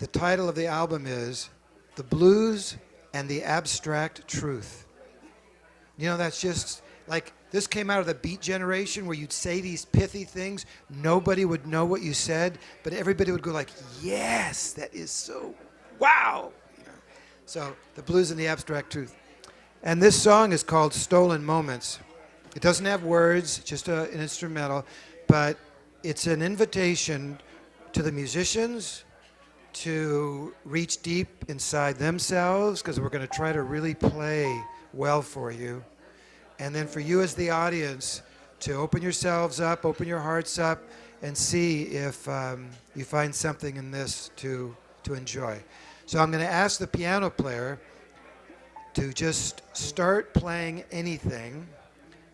The title of the album is The Blues and the Abstract Truth. You know, that's just like, this came out of the Beat generation where you'd say these pithy things, nobody would know what you said, but everybody would go like, yes, that is so, wow. You know? So, The Blues and the Abstract Truth. And this song is called Stolen Moments. It doesn't have words, just an instrumental, but it's an invitation to the musicians to reach deep inside themselves, because we're going to try to really play well for you. And then for you as the audience to open yourselves up, open your hearts up, and see if you find something in this to enjoy. So I'm going to ask the piano player to just start playing anything,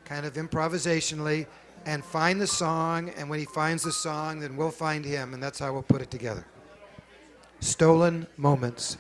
kind of improvisationally, and find the song, and when he finds the song, then we'll find him, and that's how we'll put it together. Stolen Moments.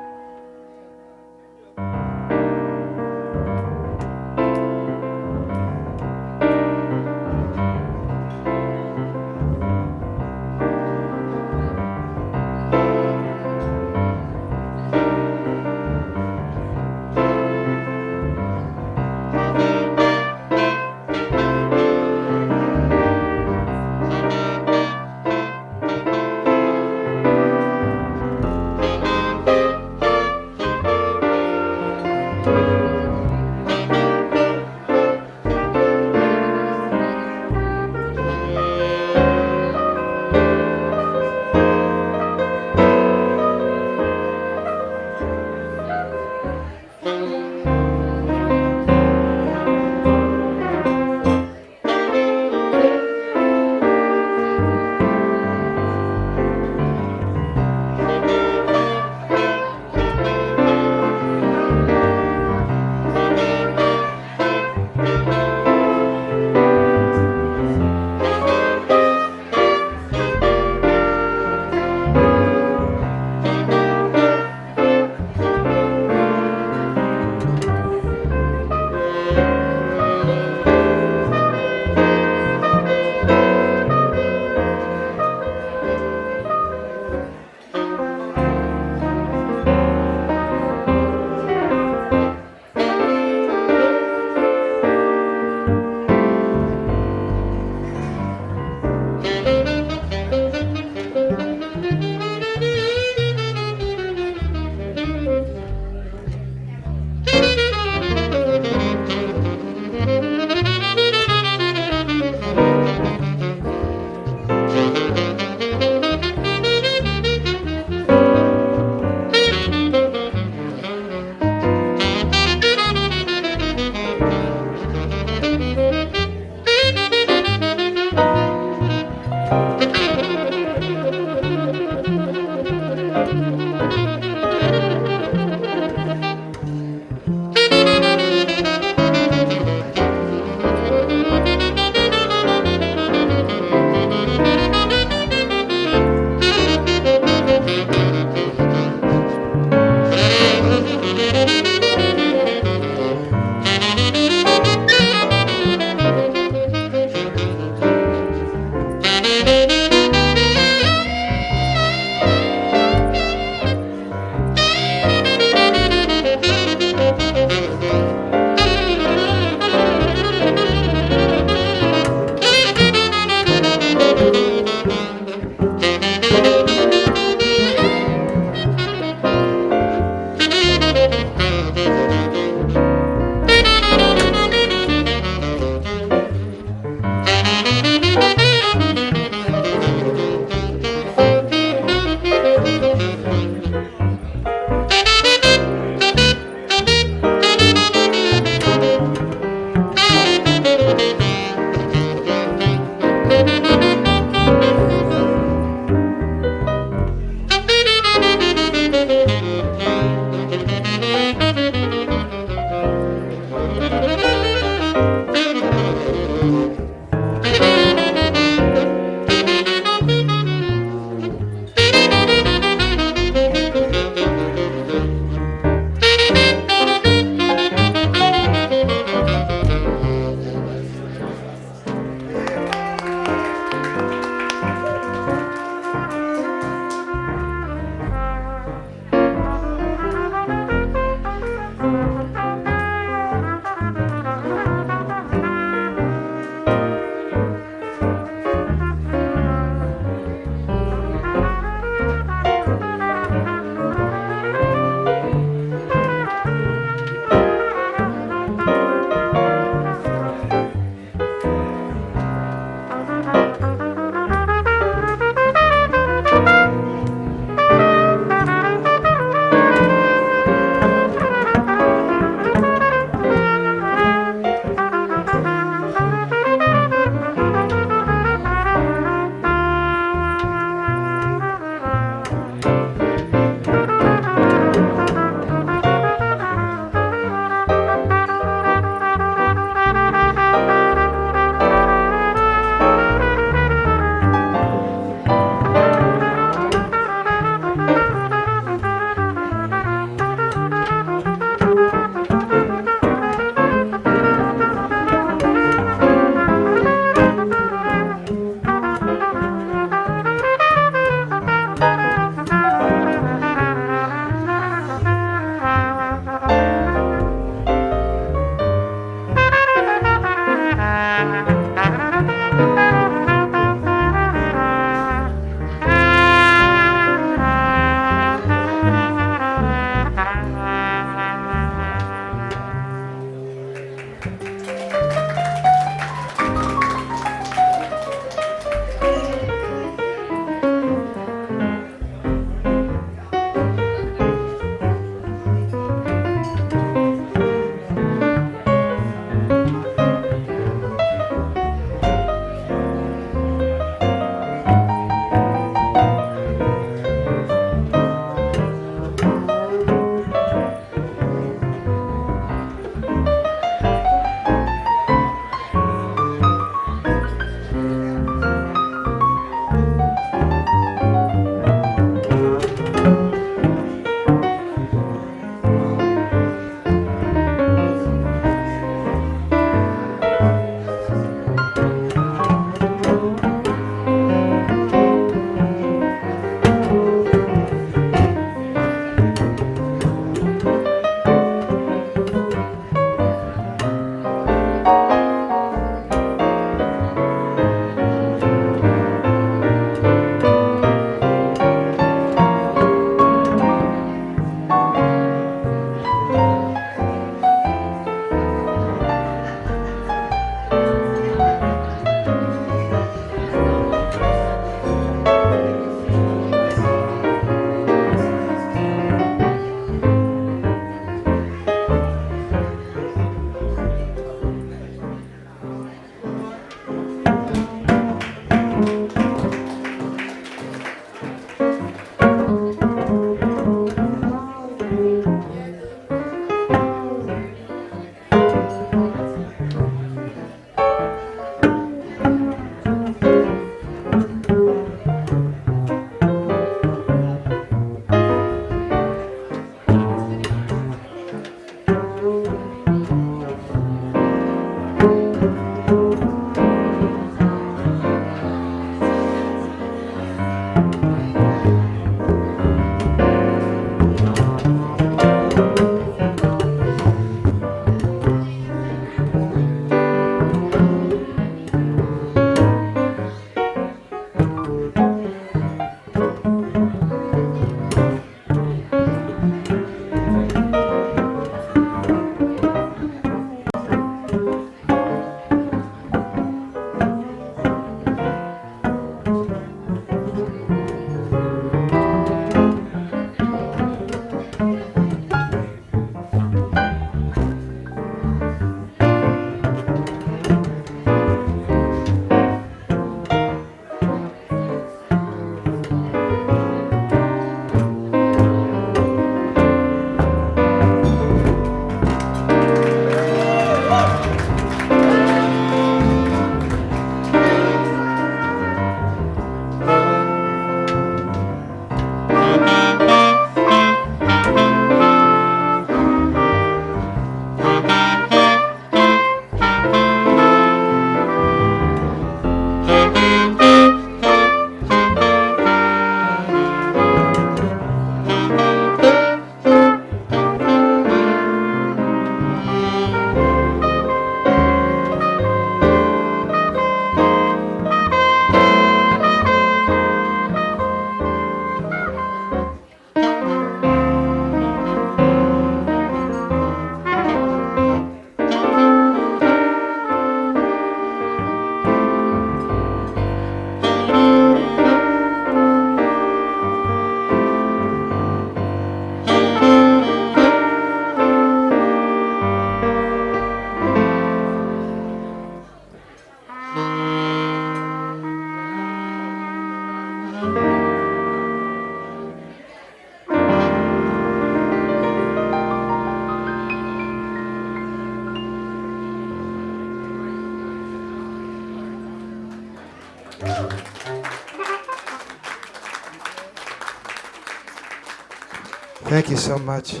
Thank you so much.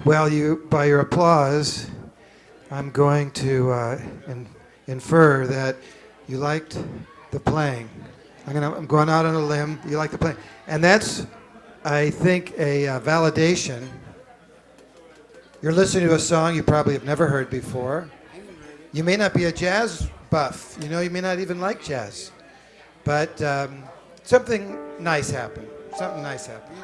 Well, by your applause, I'm going to infer that you liked the playing. I'm going out on a limb. You like the playing, and that's, I think, a validation. You're listening to a song you probably have never heard before. You may not be a jazz buff. You may not even like jazz, but something nice happened. Something nice happened.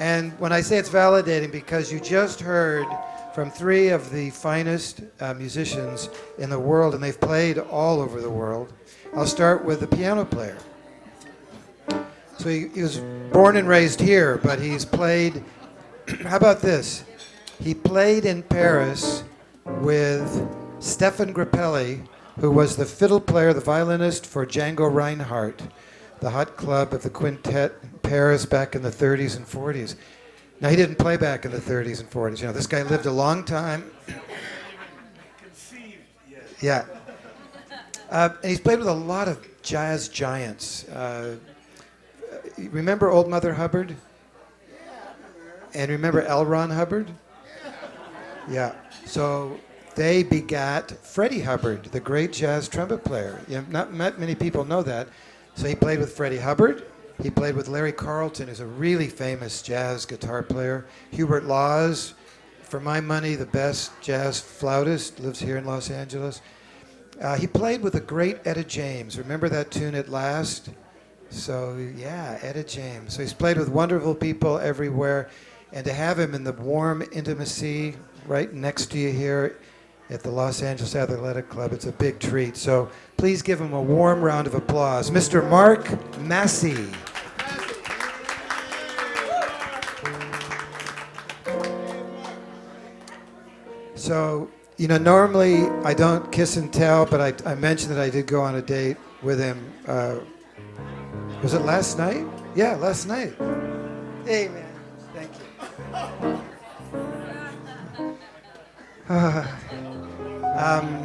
And when I say it's validating, because you just heard from three of the finest musicians in the world, and they've played all over the world. I'll start with the piano player. So he was born and raised here, but he's played, how about this? He played in Paris with Stefan Grappelli, who was the fiddle player, the violinist for Django Reinhardt, the hot club of the quintet in Paris back in the 30s and 40s. Now, he didn't play back in the 30s and 40s. This guy lived a long time. Conceived, yes. Yeah. And he's played with a lot of jazz giants. Remember Old Mother Hubbard? And remember L. Ron Hubbard? Yeah. So they begat Freddie Hubbard, the great jazz trumpet player. Not many people know that. So he played with Freddie Hubbard. He played with Larry Carlton, who's a really famous jazz guitar player. Hubert Laws, for my money, the best jazz flautist, lives here in Los Angeles. He played with the great Etta James. Remember that tune, At Last? So, yeah, Etta James. So he's played with wonderful people everywhere. And to have him in the warm intimacy right next to you here at the Los Angeles Athletic Club, it's a big treat. So please give him a warm round of applause. Mr. Mark Massey. So, normally I don't kiss and tell, but I mentioned that I did go on a date with him. Was it last night? Yeah, last night. Hey, man. Thank you.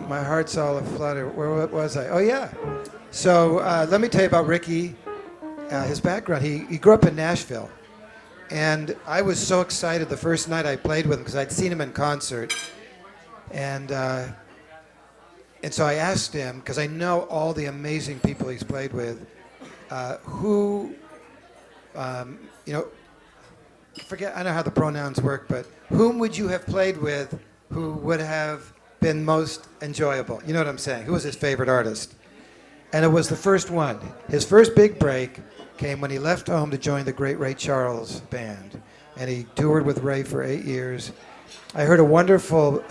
My heart's all aflutter. Where was I? Oh, yeah. So let me tell you about Rickey, his background. He grew up in Nashville. And I was so excited the first night I played with him because I'd seen him in concert. And so I asked him, because I know all the amazing people he's played with, who, forget, I know how the pronouns work, but whom would you have played with who would have been most enjoyable? You know what I'm saying? Who was his favorite artist? And it was the first one. His first big break came when he left home to join the great Ray Charles band. And he toured with Ray for 8 years. I heard a wonderful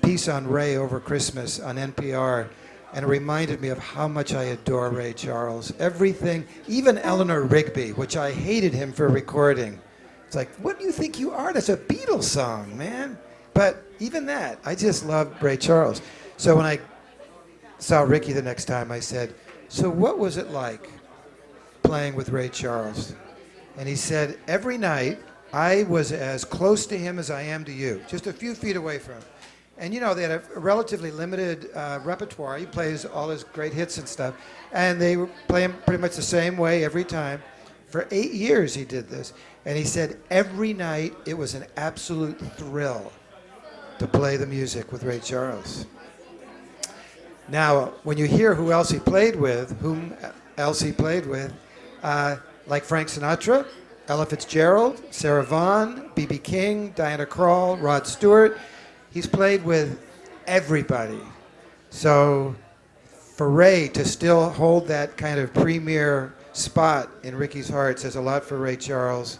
piece on Ray over Christmas on NPR, and it reminded me of how much I adore Ray Charles. Everything, even Eleanor Rigby, which I hated him for recording. It's like, what do you think you are? That's a Beatles song, man. But even that, I just loved Ray Charles. So when I saw Rickey the next time, I said, so what was it like playing with Ray Charles? And he said, every night, I was as close to him as I am to you, just a few feet away from him. And they had a relatively limited repertoire. He plays all his great hits and stuff. And they were playing pretty much the same way every time. For 8 years he did this. And he said every night it was an absolute thrill to play the music with Ray Charles. Now, when you hear whom else he played with, like Frank Sinatra, Ella Fitzgerald, Sarah Vaughan, B.B. King, Diana Krall, Rod Stewart. He's played with everybody. So for Ray to still hold that kind of premier spot in Rickey's heart says a lot for Ray Charles.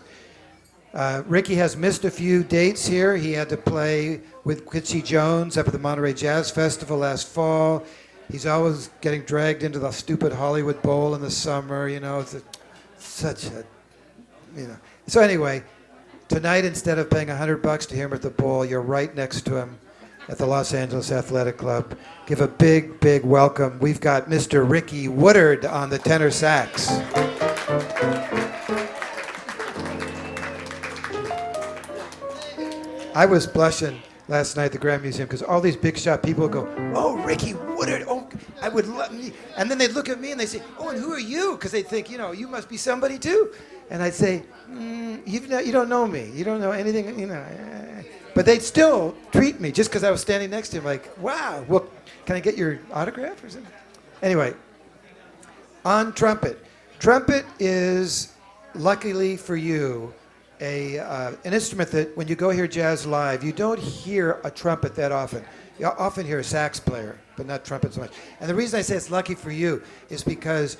Rickey has missed a few dates here. He had to play with Quincy Jones up at the Monterey Jazz Festival last fall. He's always getting dragged into the stupid Hollywood Bowl in the summer. So anyway, tonight, instead of paying $100 to hear him at the Bowl, you're right next to him at the Los Angeles Athletic Club. Give a big, big welcome. We've got Mr. Rickey Woodard on the tenor sax. I was blushing last night at the Grand Museum because all these big shot people go, "Oh, Rickey Woodard! Oh, I would love me," and then they'd look at me and they say, "Oh, and who are you?" Because they think, you must be somebody too. And I'd say, you don't know me. You don't know anything, But they'd still treat me just because I was standing next to him, like, "Wow, well, can I get your autograph or something?" Anyway, on trumpet. Trumpet is, luckily for you, an instrument that when you go hear jazz live, you don't hear a trumpet that often. You often hear a sax player, but not trumpet so much. And the reason I say it's lucky for you is because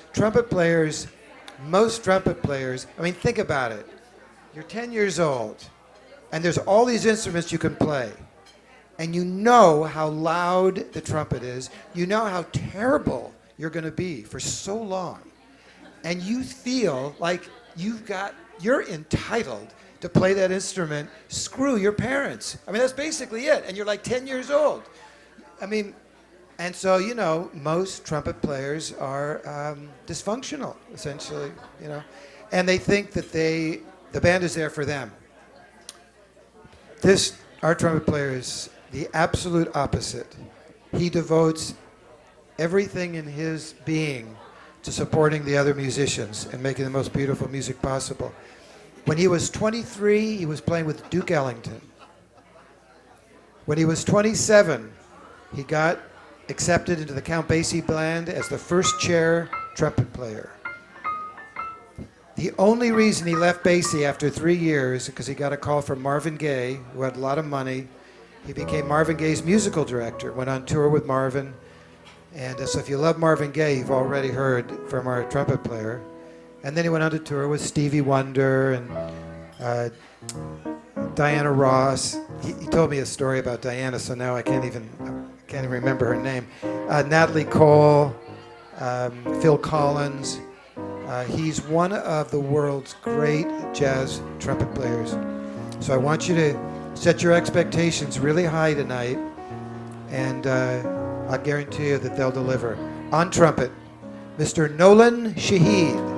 most trumpet players, think about it. You're 10 years old, and there's all these instruments you can play. And you know how loud the trumpet is. You know how terrible you're going to be for so long. And you feel like you're entitled to play that instrument. Screw your parents. That's basically it. And you're like 10 years old. And so, most trumpet players are dysfunctional, essentially, And they think that the band is there for them. Our trumpet player is the absolute opposite. He devotes everything in his being to supporting the other musicians and making the most beautiful music possible. When he was 23, he was playing with Duke Ellington. When he was 27, he got accepted into the Count Basie band as the first chair trumpet player. The only reason he left Basie after 3 years is because he got a call from Marvin Gaye, who had a lot of money. He became Marvin Gaye's musical director, went on tour with Marvin. And so if you love Marvin Gaye, you've already heard from our trumpet player. And then he went on to tour with Stevie Wonder and Diana Ross. He told me a story about Diana, so now I can't even remember her name. Natalie Cole, Phil Collins. He's one of the world's great jazz trumpet players. So I want you to set your expectations really high tonight, and I guarantee you that they'll deliver. On trumpet, Mr. Nolan Shaheed.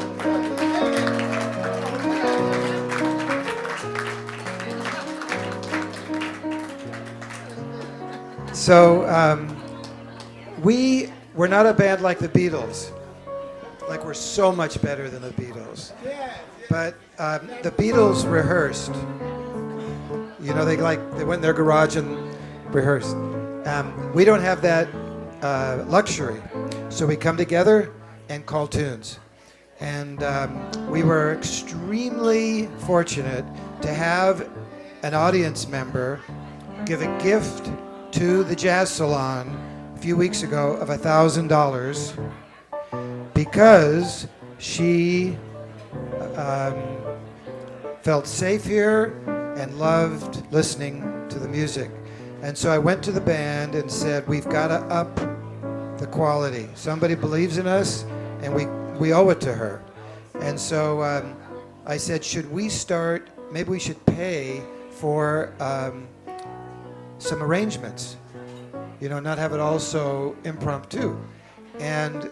So we're not a band like the Beatles. Like, we're so much better than the Beatles. But the Beatles rehearsed. They went in their garage and rehearsed. We don't have that luxury. So we come together and call tunes. And we were extremely fortunate to have an audience member give a gift to the Jazz Salon a few weeks ago of $1,000 because she felt safe here and loved listening to the music. And so I went to the band and said, we've got to up the quality. Somebody believes in us, and we owe it to her. And so I said, maybe we should pay for some arrangements, not have it all so impromptu. And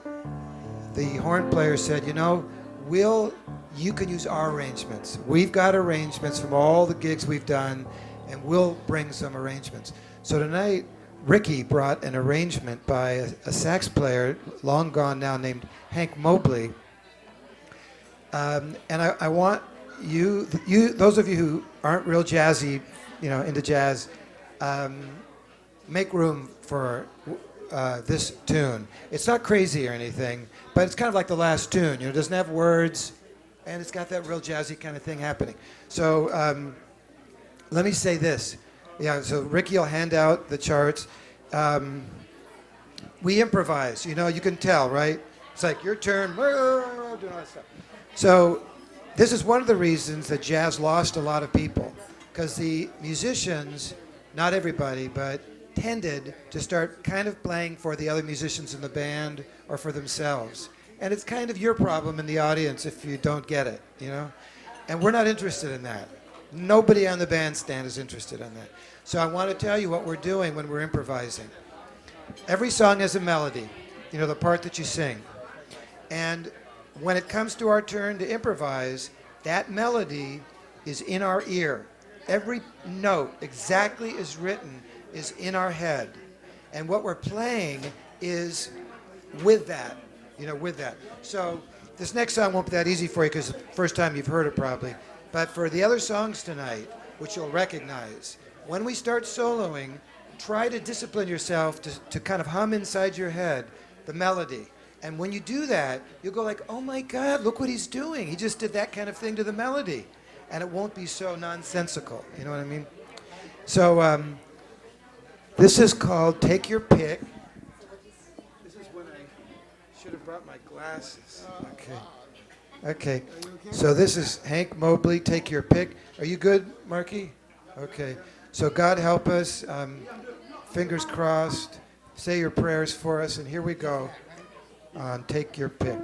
the horn player said, you can use our arrangements. We've got arrangements from all the gigs we've done, and we'll bring some arrangements. So tonight, Rickey brought an arrangement by a sax player, long gone now, named Hank Mobley. And I want you, those of you who aren't real jazzy, into jazz, make room for this tune. It's not crazy or anything, but it's kind of like the last tune. It doesn't have words, and it's got that real jazzy kind of thing happening. So let me say this. Yeah, so Rickey will hand out the charts. We improvise. You can tell, right? It's like your turn. Doing all that stuff. So this is one of the reasons that jazz lost a lot of people, because the musicians, not everybody, but tended to start kind of playing for the other musicians in the band or for themselves. And it's kind of your problem in the audience if you don't get it, And we're not interested in that. Nobody on the bandstand is interested in that. So I want to tell you what we're doing when we're improvising. Every song has a melody, the part that you sing. And when it comes to our turn to improvise, that melody is in our ear. Every note exactly as written is in our head. And what we're playing is with that, with that. So this next song won't be that easy for you because it's the first time you've heard it probably. But for the other songs tonight, which you'll recognize, when we start soloing, try to discipline yourself to kind of hum inside your head the melody. And when you do that, you'll go like, oh my God, look what he's doing. He just did that kind of thing to the melody. And it won't be so nonsensical. You know what I mean? So this is called Take Your Pick. This is when I should have brought my glasses. Okay. So this is Hank Mobley, Take Your Pick. Are you good, Marky? Okay. So God help us. Fingers crossed. Say your prayers for us. And here we go on Take Your Pick.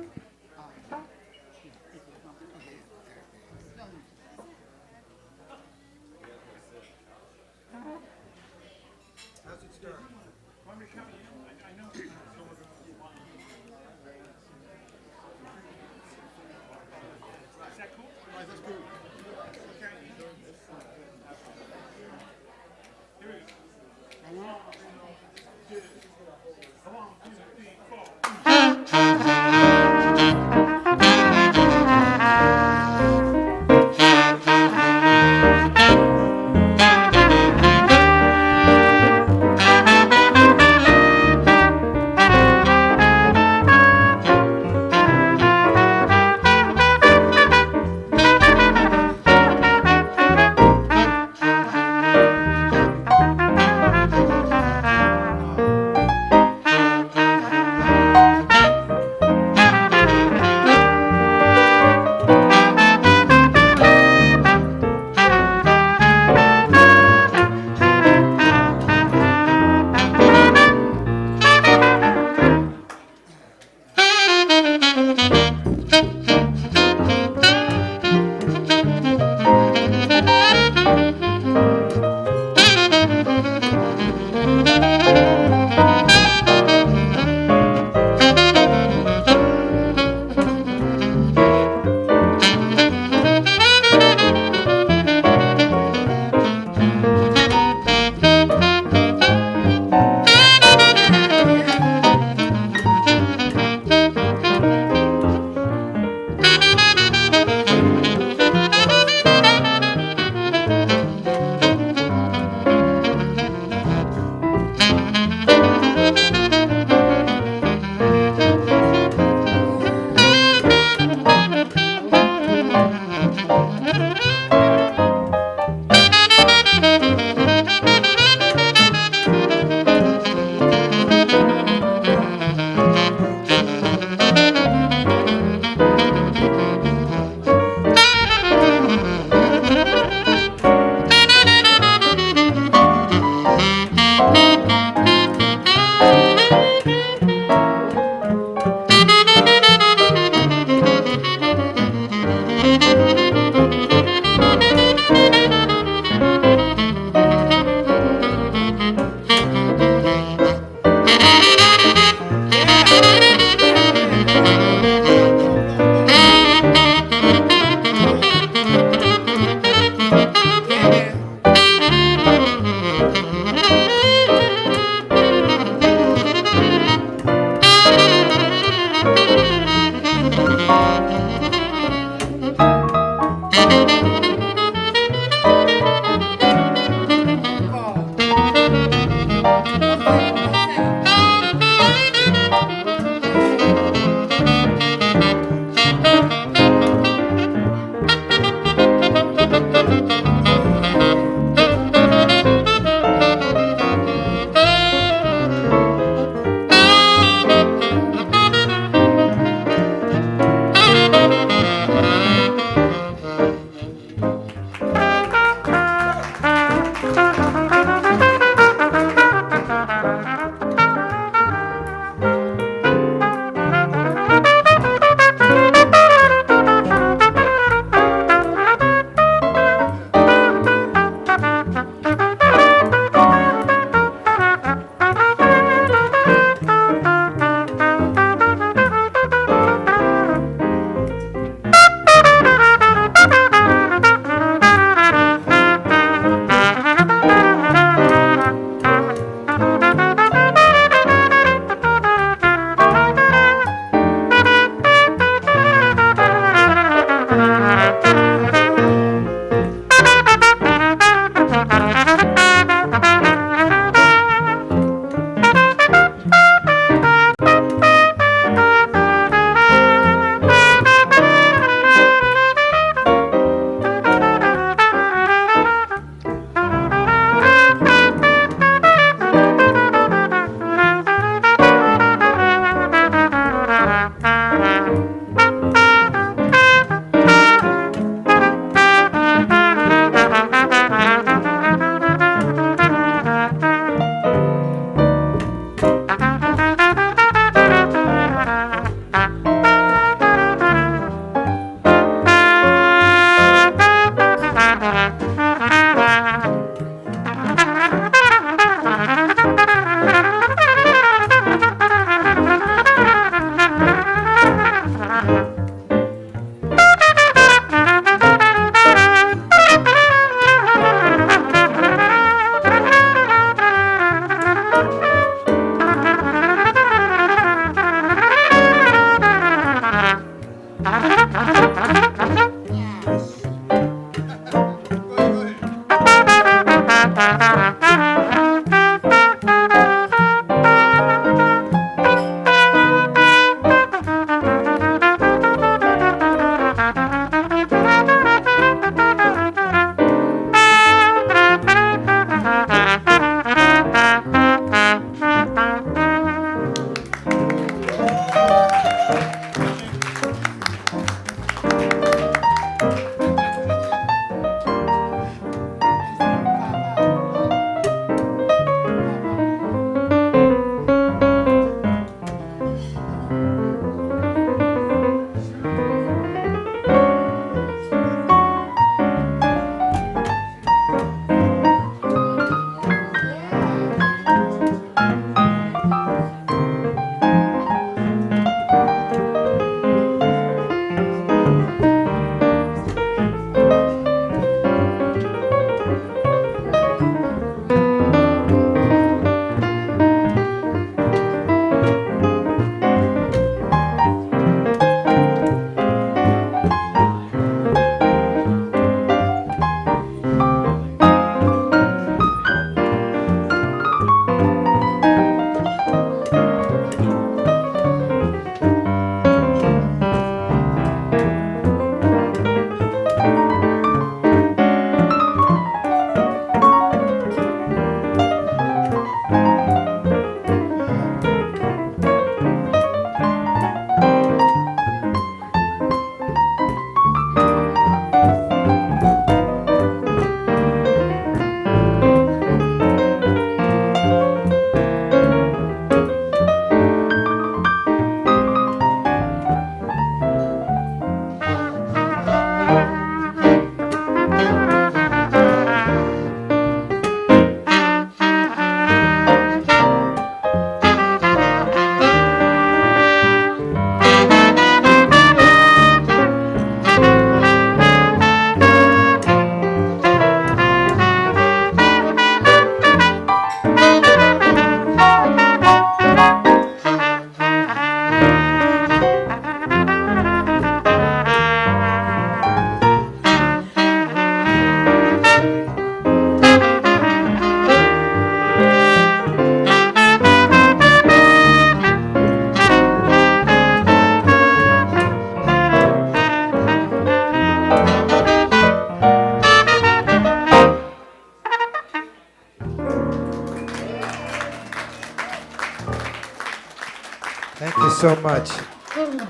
so much. Take your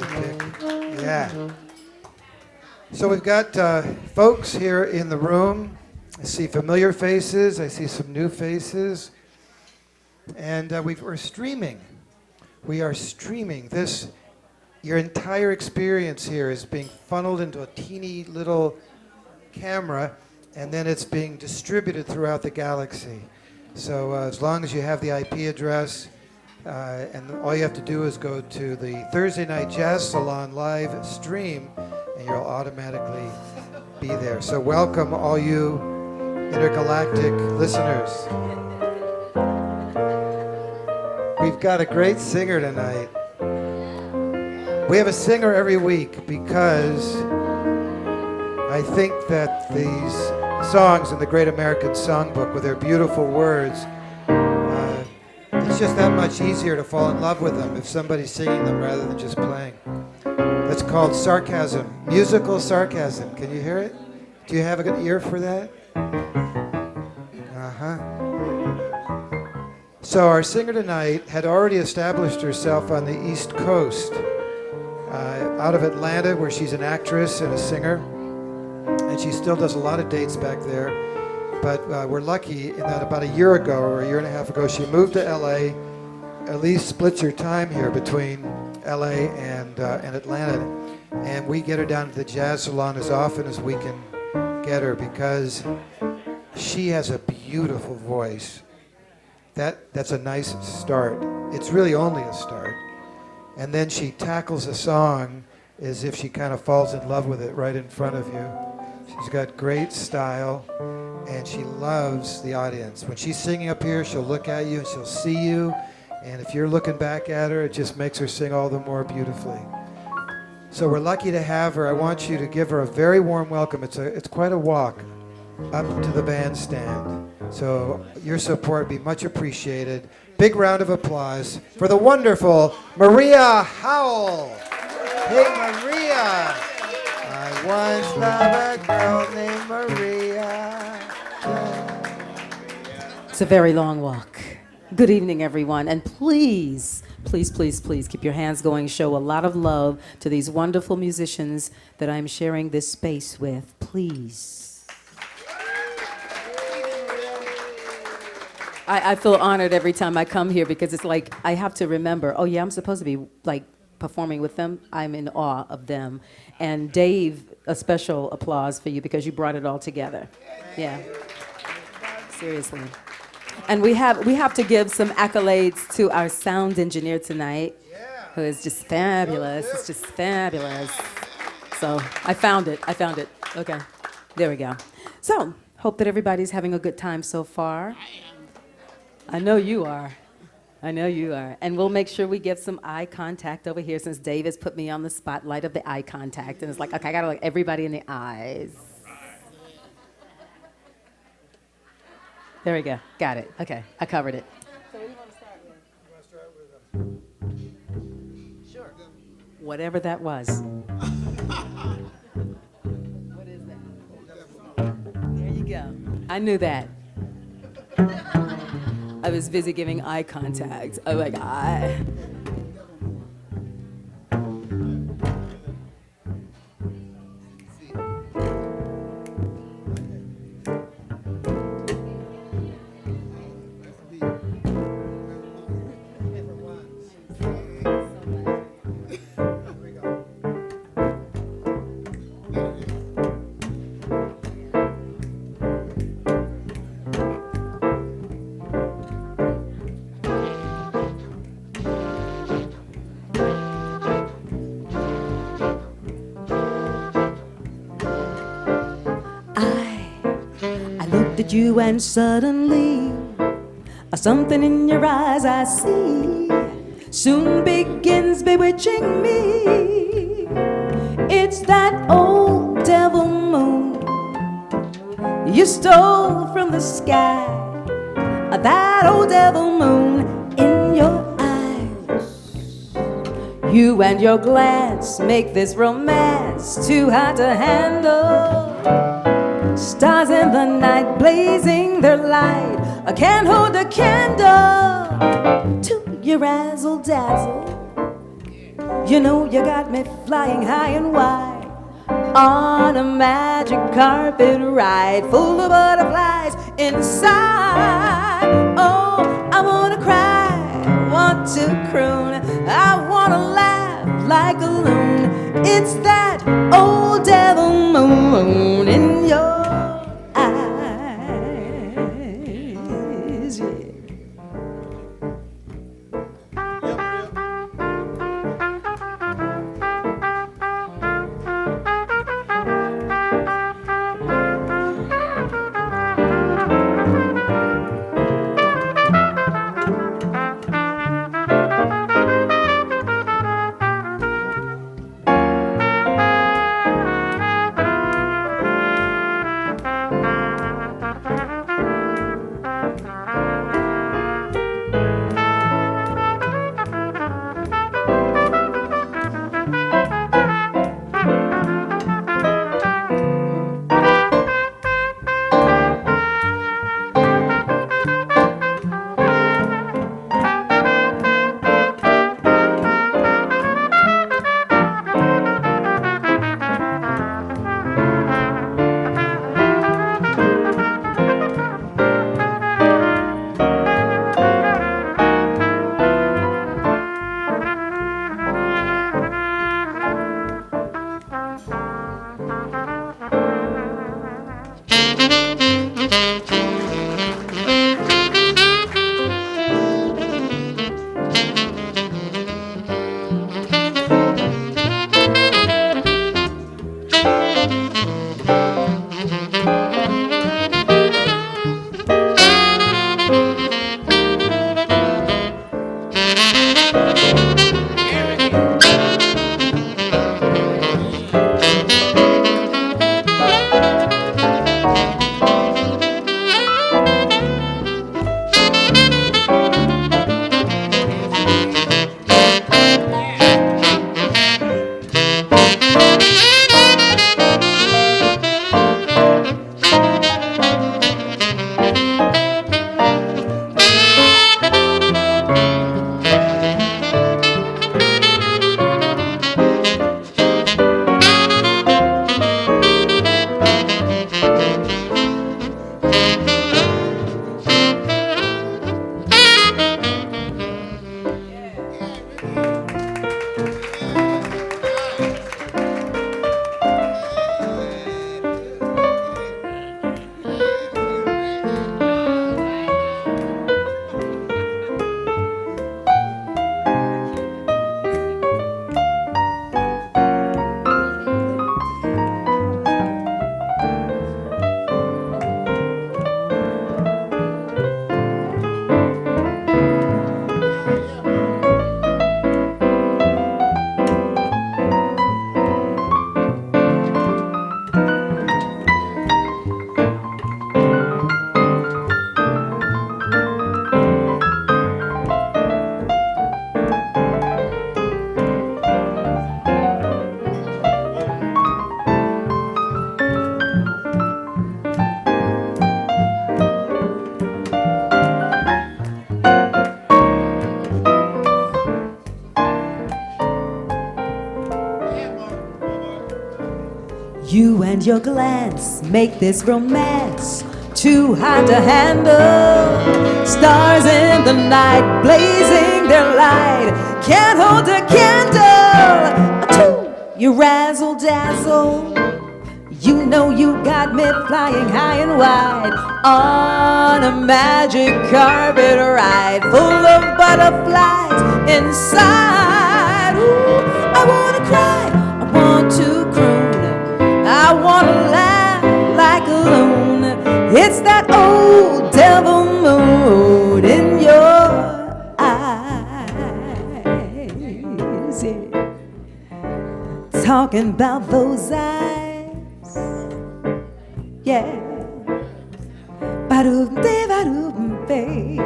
pick. Yeah. So we've got folks here in the room. I see familiar faces. I see some new faces. And we're streaming. We are streaming. Your entire experience here is being funneled into a teeny little camera, and then it's being distributed throughout the galaxy. So as long as you have the IP address, and all you have to do is go to the Thursday Night Jazz Salon live stream, and you'll automatically be there. So welcome all you intergalactic listeners. We've got a great singer tonight. We have a singer every week because I think that these songs in the Great American Songbook, with their beautiful words, it's just that much easier to fall in love with them if somebody's singing them rather than just playing. That's called sarcasm, musical sarcasm. Can you hear it? Do you have a good ear for that? Uh-huh. So our singer tonight had already established herself on the East Coast, out of Atlanta, where she's an actress and a singer, and she still does a lot of dates back there. But we're lucky in that about a year ago, or a year and a half ago, she moved to LA, at least splits her time here between LA and Atlanta, and we get her down to the Jazz Salon as often as we can get her because she has a beautiful voice. That's a nice start. It's really only a start. And then she tackles a song as if she kind of falls in love with it right in front of you. She's got great style, and she loves the audience. When she's singing up here, she'll look at you and she'll see you, and if you're looking back at her, it just makes her sing all the more beautifully. So we're lucky to have her. I want you to give her a very warm welcome. It's quite a walk up to the bandstand. So your support would be much appreciated. Big round of applause for the wonderful Maria Howell. Hey, Maria. I once loved a girl named Maria. It's a very long walk. Good evening, everyone. And please, please, please, please keep your hands going. Show a lot of love to these wonderful musicians that I'm sharing this space with. Please. I feel honored every time I come here because it's like I have to remember, oh yeah, I'm supposed to be like performing with them. I'm in awe of them. And Dave, a special applause for you because you brought it all together. Yeah. Seriously. And we have to give some accolades to our sound engineer tonight, who is just fabulous. It's just fabulous. So I found it. Okay. There we go. So hope that everybody's having a good time so far. I know you are. And we'll make sure we get some eye contact over here since Dave has put me on the spotlight of the eye contact. And it's like, okay, I gotta look everybody in the eyes. There we go. Got it. Okay, I covered it. So what do you want to start with? Sure. Whatever that was. What is that? There you go. I knew that. I was busy giving eye contact. I'm like, you and suddenly something in your eyes I see soon begins bewitching me. It's that old devil moon you stole from the sky, that old devil moon in your eyes. You and your glance make this romance too hard to handle. Stars in the night blazing their light, I can't hold a candle to your razzle dazzle. You know you got me flying high and wide on a magic carpet ride full of butterflies inside. Oh, I wanna cry, want to croon, I wanna laugh like a loon. It's that old devil moon in your eyes, yeah. You and your glance make this romance too hard to handle. Stars in the night blazing their light can't hold a candle. You razzle dazzle. You know you got me flying high and wide on a magic carpet ride full of butterflies inside. Ooh, I wanna cry, I want to croon, I wanna laugh like a loon. It's that old devil mood in your eyes, yeah. Talking about those eyes, yeah. Ba-doom-dee, ba-doom-dee.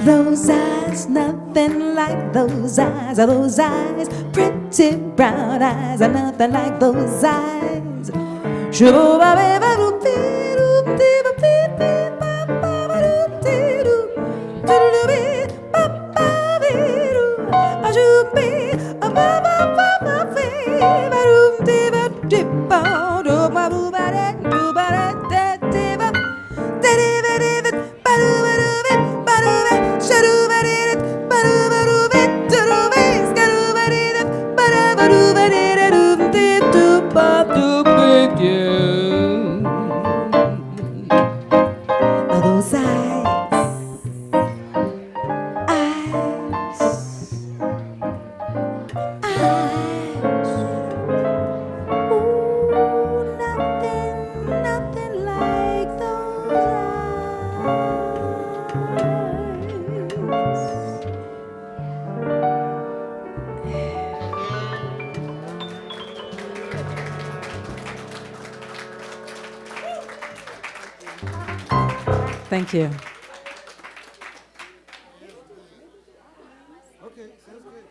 Those eyes, nothing like those eyes. Those eyes, pretty brown eyes, are nothing like those eyes. Those eyes. Ooh, nothing like those eyes. Thank you. Okay, sounds good.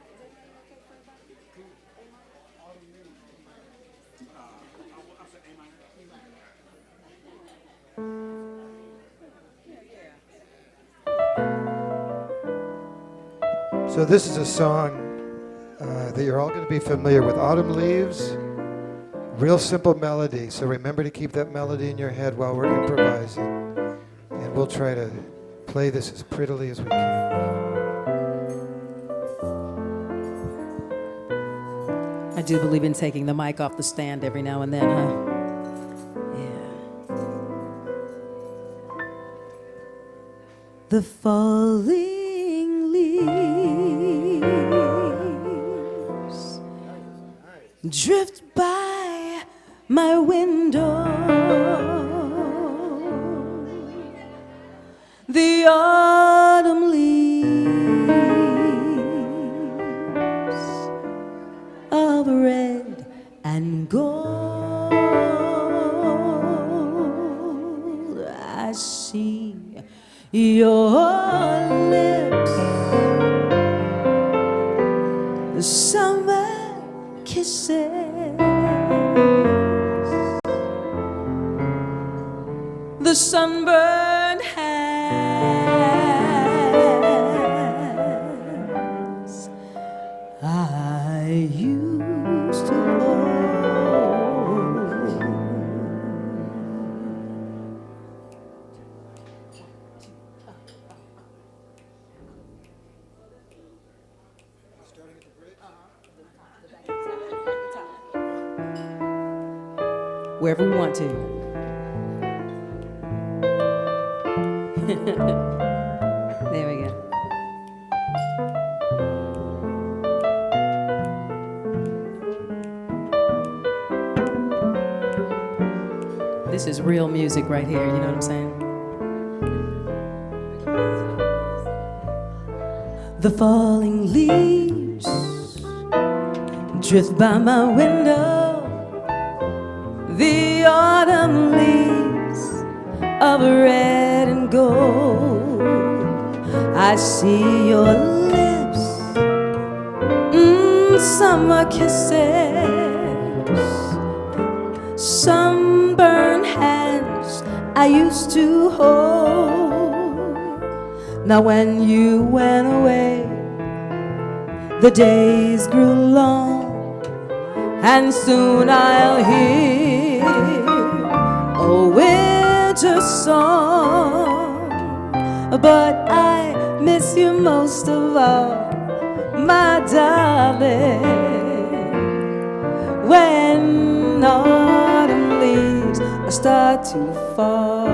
So this is a song that you're all going to be familiar with. Autumn Leaves, real simple melody. So remember to keep that melody in your head while we're improvising. And we'll try to play this as prettily as we can. I do believe in taking the mic off the stand every now and then, huh? Yeah. The falling leaves drift by my window. The autumn leaves of red and gold. I see your lips, the summer kisses, the sunburned hands I used to hold. Wherever we want to. There we go. This is real music right here, you know what I'm saying? The falling leaves drift by my window. The autumn leaves of red and gold. I see your lips, summer kisses, sunburned hands I used to hold. Now when you went away, the days grew long, and soon I'll hear a winter song. But I miss you most of all, my darling, when autumn leaves start to fall.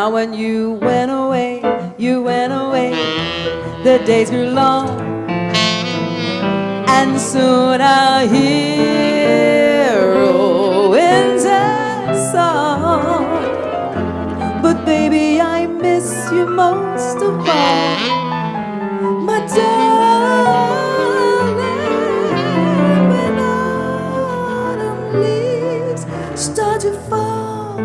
Now when you went away, the days grew long, and soon I'll hear a winter song. But baby, I miss you most of all, my darling. When autumn leaves start to fall,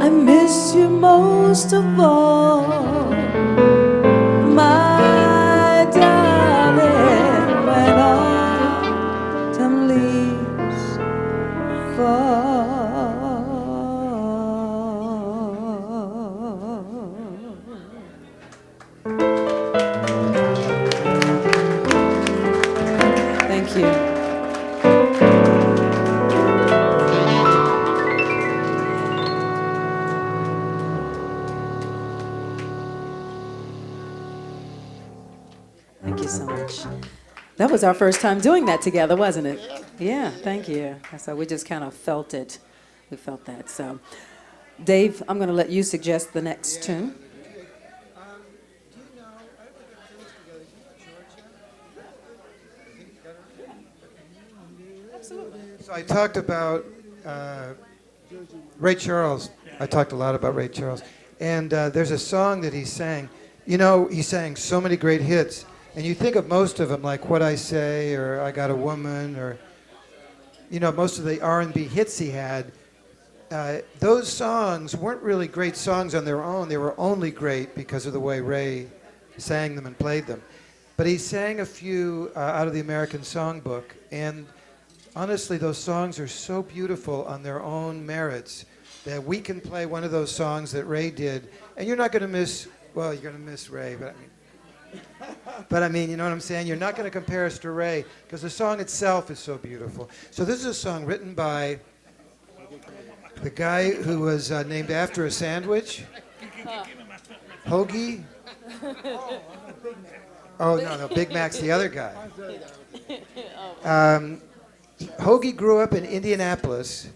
I miss you most of all, my darling. When autumn leaves fall. Thank you. Thank you so much. That was our first time doing that together, wasn't it? Yeah, thank you. So we just kind of felt it. We felt that. So, Dave, I'm going to let you suggest the next tune. So I talked about Ray Charles. I talked a lot about Ray Charles. And there's a song that he sang. You know, he sang so many great hits. And you think of most of them, like What I Say, or I Got a Woman, or, you know, most of the R&B hits he had. Those songs weren't really great songs on their own. They were only great because of the way Ray sang them and played them. But he sang a few out of the American Songbook. And honestly, those songs are so beautiful on their own merits that we can play one of those songs that Ray did, and you're not going to miss, well, you're going to miss Ray, but I mean, you know what I'm saying? You're not going to compare us to Ray, because the song itself is so beautiful. So this is a song written by the guy who was named after a sandwich, Hoagie. Oh, no, Big Mac's the other guy. Hoagie grew up in Indianapolis,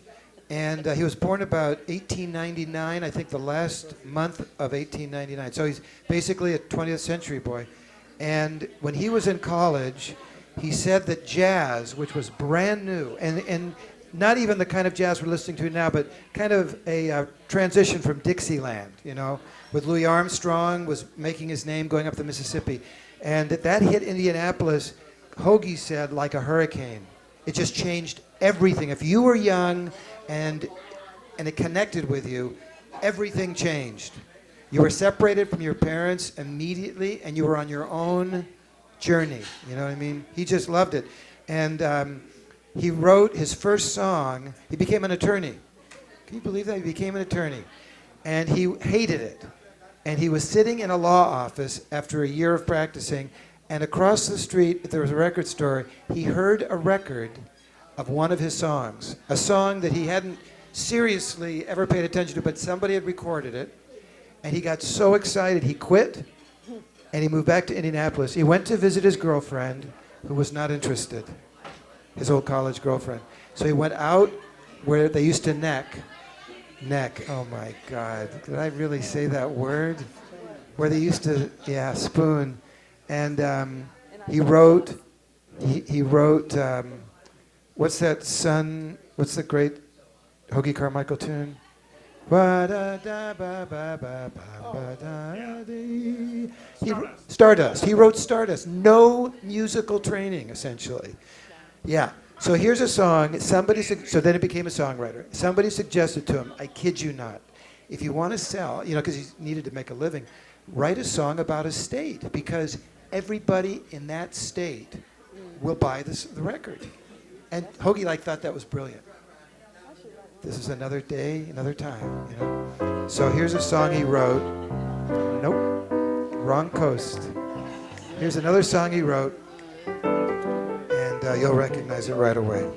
and he was born about 1899, I think the last month of 1899. So he's basically a 20th century boy. And when he was in college, he said that jazz, which was brand new, and not even the kind of jazz we're listening to now, but kind of a transition from Dixieland, you know, with Louis Armstrong was making his name going up the Mississippi. And that hit Indianapolis, Hoagie said, like a hurricane. It just changed everything. If you were young and it connected with you, everything changed. You were separated from your parents immediately, and you were on your own journey. You know what I mean? He just loved it. And he wrote his first song. He became an attorney. Can you believe that? He became an attorney. And he hated it. And he was sitting in a law office after a year of practicing, and across the street, there was a record store. He heard a record of one of his songs, a song that he hadn't seriously ever paid attention to, but somebody had recorded it. And he got so excited, he quit, and he moved back to Indianapolis. He went to visit his girlfriend, who was not interested, his old college girlfriend. So he went out where they used to neck, oh my God, did I really say that word? Where they used to, spoon. And he wrote, what's that what's the great Hoagie Carmichael tune? Stardust. He wrote Stardust. No musical training, essentially. Yeah. So here's a song. So then he became a songwriter. Somebody suggested to him, I kid you not, if you want to sell, you know, because he needed to make a living, write a song about a state, because everybody in that state will buy the record. And Hoagie thought that was brilliant. This is another day, another time, you know. So here's a song he wrote. Nope, wrong coast. Here's another song he wrote, and you'll recognize it right away.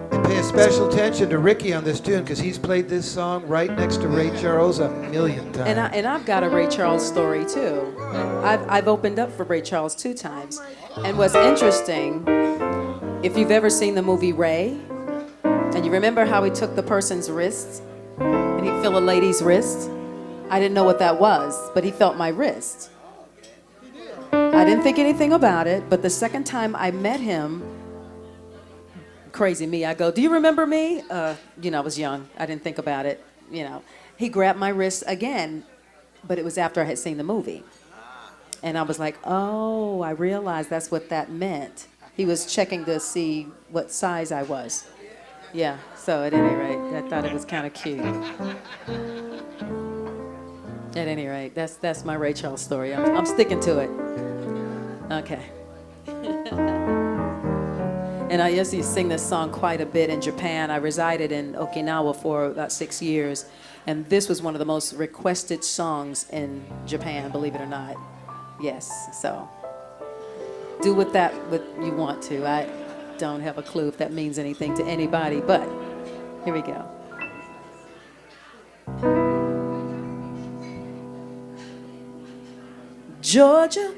They pay us special attention to Rickey on this tune because he's played this song right next to Ray Charles a million times. And I've got a Ray Charles story too. I've opened up for Ray Charles 2 times. And what's interesting, if you've ever seen the movie Ray, and you remember how he took the person's wrist and he'd feel a lady's wrist? I didn't know what that was, but he felt my wrist. I didn't think anything about it, but the second time I met him, crazy me, I go, "Do you remember me?" I was young. I didn't think about it. He grabbed my wrist again, but it was after I had seen the movie. And I was like, oh, I realized that's what that meant. He was checking to see what size I was. Yeah, so at any rate, I thought it was kind of cute. At any rate, that's my Ray Charles story. I'm sticking to it. Okay. And I used to sing this song quite a bit in Japan. I resided in Okinawa for about 6 years, and this was one of the most requested songs in Japan, believe it or not. Yes, so do with that what you want to. I don't have a clue if that means anything to anybody, but here we go. Georgia,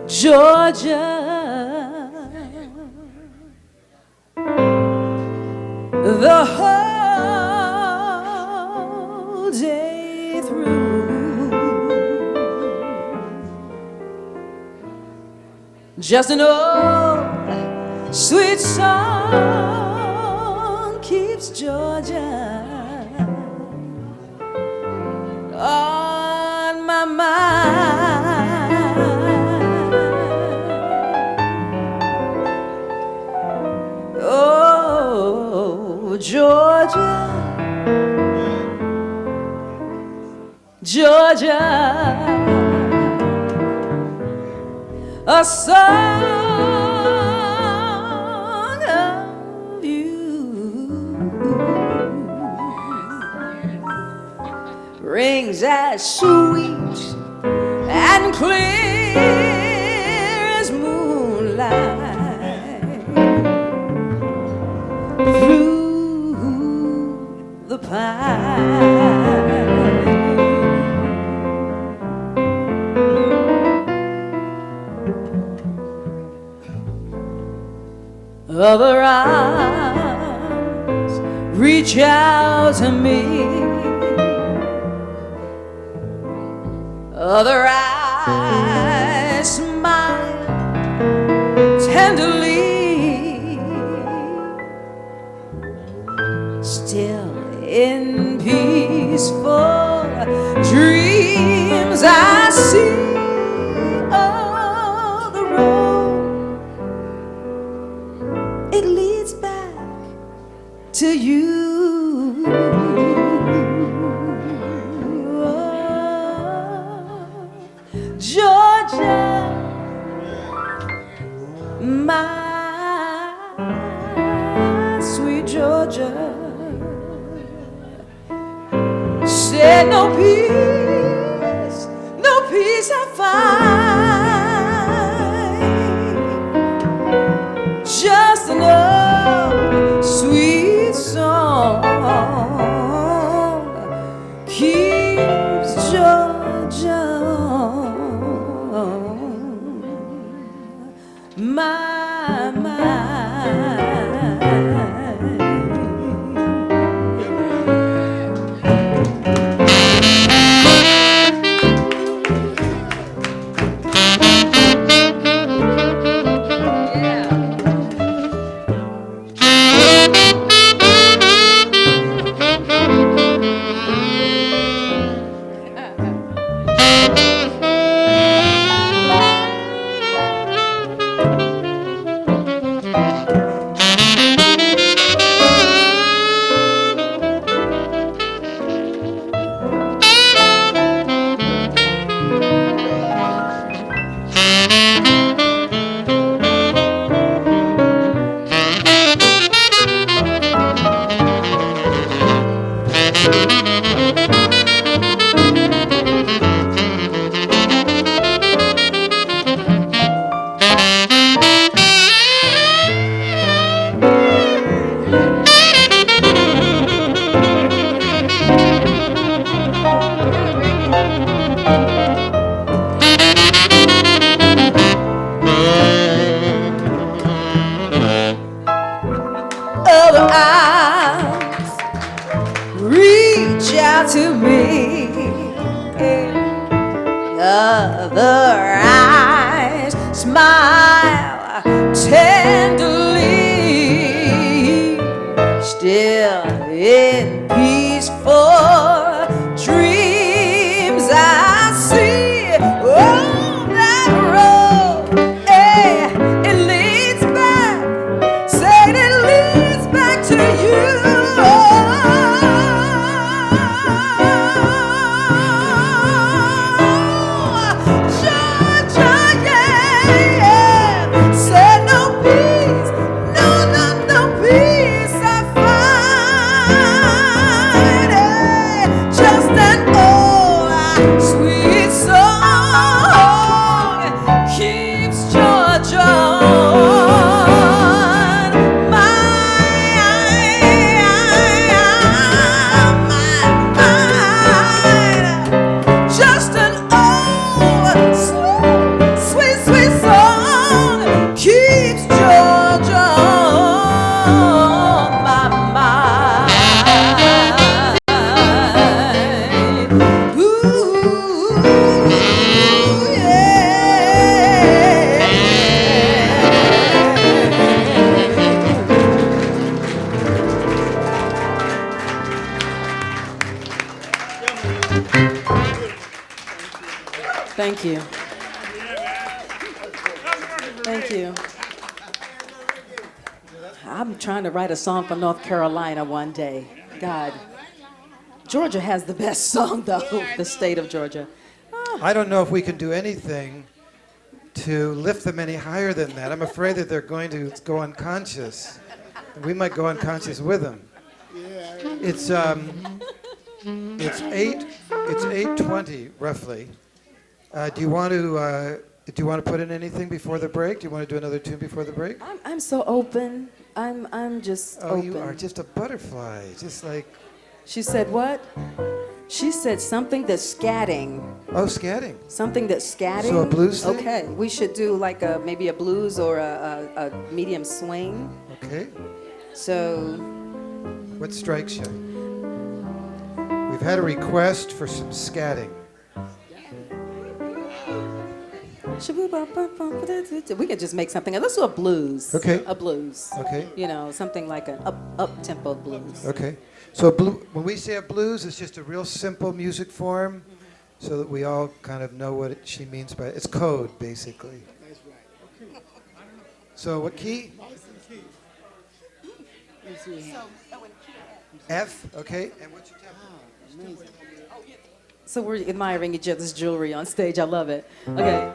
Georgia, the whole day through, just an old sweet song keeps Georgia on my mind. Oh, Georgia, Georgia, a song of you rings as sweet and clear as moonlight through the pine. Other arms reach out to me, other eyes smile tenderly, still in peaceful dreams I see all the road. It leads back to you. Georgia, my sweet Georgia, said no peace I find, just an old sweet song keeps Georgia my mind. reach out to me. Other eyes smile tenderly, still in peaceful dreams I see. Oh, that road, it leads back, said it leads back to you. Thank you. Thank you. I'm trying to write a song for North Carolina one day. God. Georgia has the best song, though, the state of Georgia. I don't know if we can do anything to lift them any higher than that. I'm afraid that they're going to go unconscious. We might go unconscious with them. It's 8:20 roughly. Do you want to put in anything before the break? Do you want to do another tune before the break? I'm so open. I'm just open. You are just a butterfly, just like. She said what? She said something that's scatting. Oh, scatting. Something that's scatting. So a blues thing? Okay, we should do like maybe a blues or a medium swing. Okay. So. What strikes you? We've had a request for some scatting. We could just make something. Let's do a blues. Okay. A blues. Okay. You know, something like an up-tempo blues. Okay. So when we say a blues, it's just a real simple music form, so that we all kind of know what she means by it. It's code, basically. That's right. So what key? F. Okay. And what's your tempo? So we're admiring each other's jewelry on stage. I love it. Okay.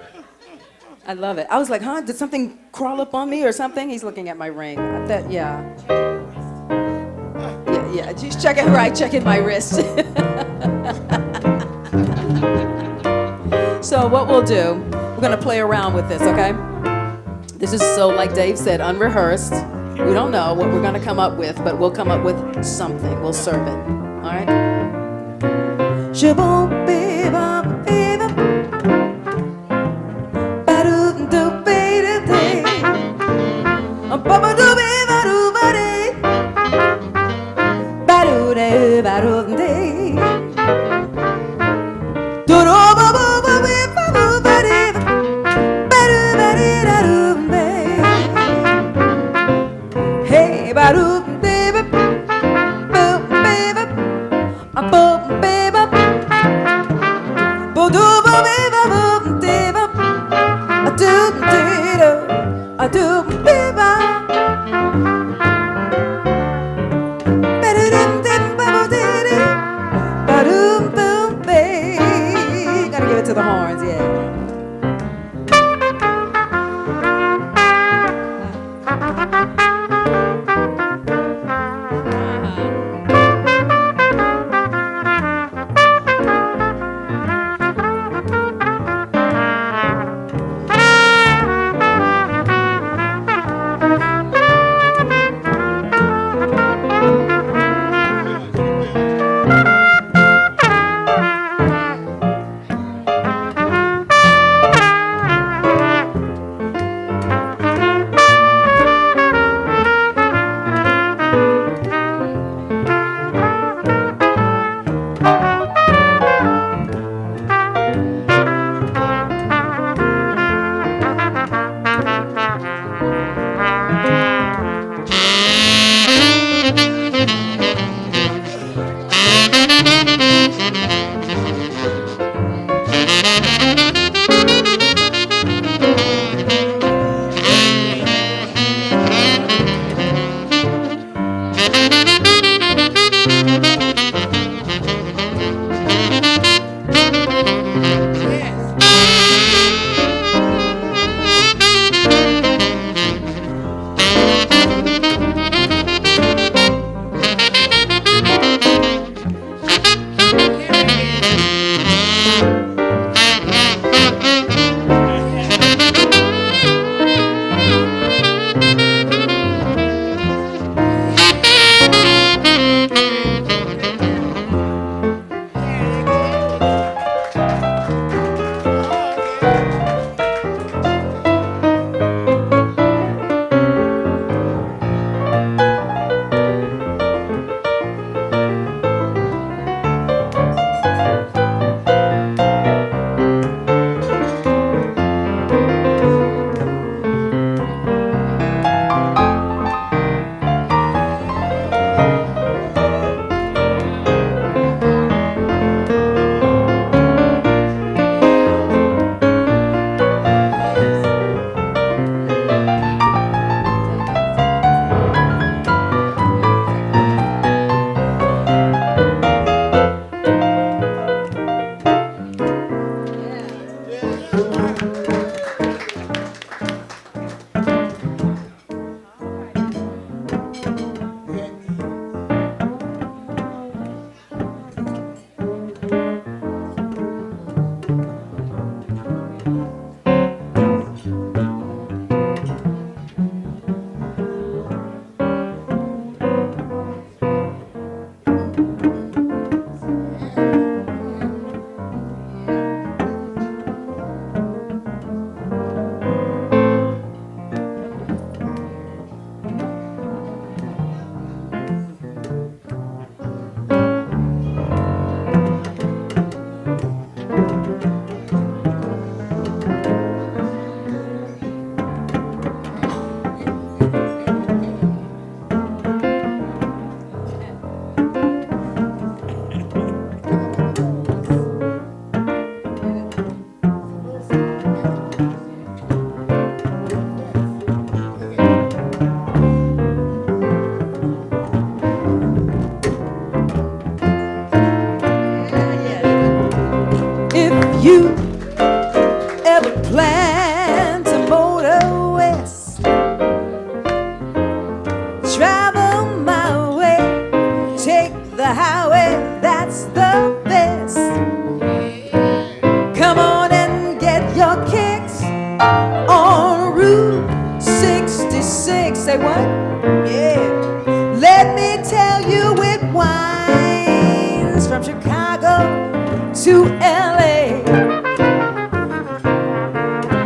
I love it. I was like, huh? Did something crawl up on me or something? He's looking at my ring. Yeah. Yeah. She's checking my wrist. So what we'll do, we're going to play around with this, okay? This is so, like Dave said, unrehearsed. We don't know what we're going to come up with, but we'll come up with something. We'll serve it. All right? Gotta give it to the horns, yeah. you ever plan to motor west, travel my way, take the highway, that's the best. Come on and get your kicks on Route 66. Say what? Yeah. Let me tell you, it winds from Chicago to LA,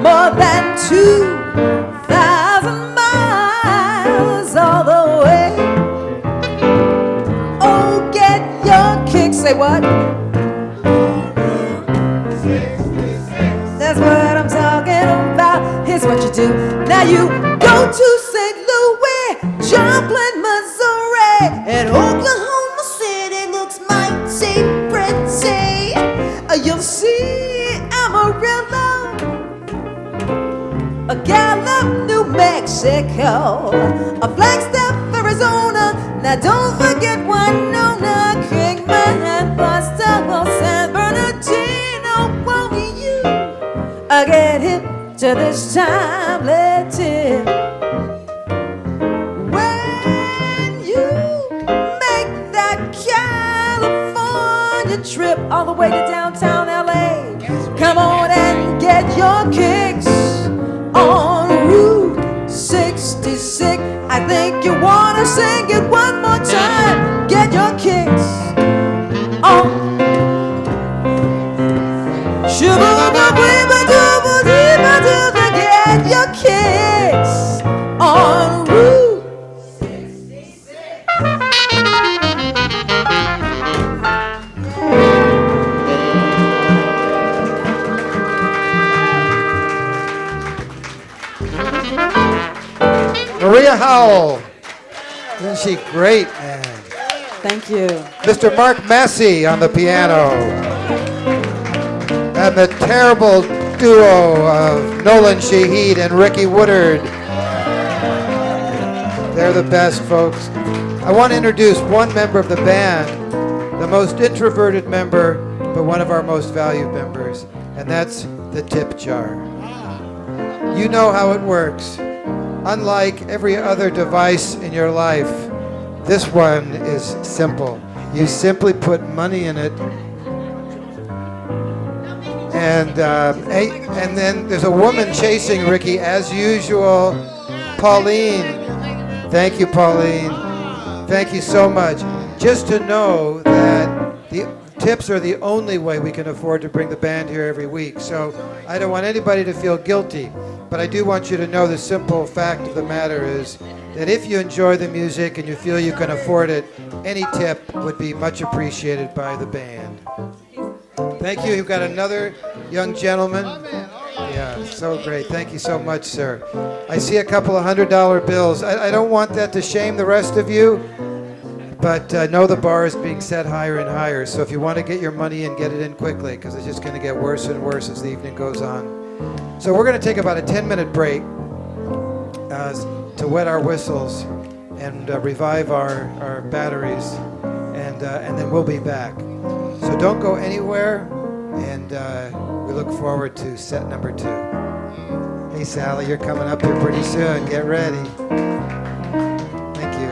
more than 2,000 miles all the way. Oh, get your kicks. Say what? That's what I'm talking about. Here's what you do. Now you go to St. Louis, Joplin, Missouri, and Oklahoma City looks mighty pretty. You'll see Amarillo, a Gallup, New Mexico, a Flagstaff, Arizona. Now don't forget Winona, Kingman, Boston, San Bernardino. Won't you get hip to this time? Tip. When you make that California trip all the way to downtown LA, come on and get your kicks on Route 66. I think you wanna sing it one more time. Get your kicks on. Get your kicks on Route 66. Maria Howell. Isn't she great, man? Thank you. Mr. Mark Massey on the piano. And the terrible duo of Nolan Shaheed and Rickey Woodard. They're the best, folks. I want to introduce one member of the band, the most introverted member, but one of our most valued members, and that's the tip jar. You know how it works. Unlike every other device in your life, this one is simple. You simply put money in it, and then there's a woman chasing Rickey, as usual, Pauline. Thank you, Pauline. Thank you so much. Just to know that the tips are the only way we can afford to bring the band here every week. So I don't want anybody to feel guilty, but I do want you to know the simple fact of the matter is that if you enjoy the music and you feel you can afford it, any tip would be much appreciated by the band. Thank you. You've got another young gentleman. Yeah, so great. Thank you so much, sir. I see a couple of $100 bills. I don't want that to shame the rest of you, but know the bar is being set higher and higher. So if you want to get your money in, get it in quickly, because it's just going to get worse and worse as the evening goes on. So we're going to take about a 10-minute break to wet our whistles and revive our batteries, and then we'll be back. So don't go anywhere, and we look forward to set number 2. Hey, Sally, you're coming up here pretty soon. Get ready. Thank you.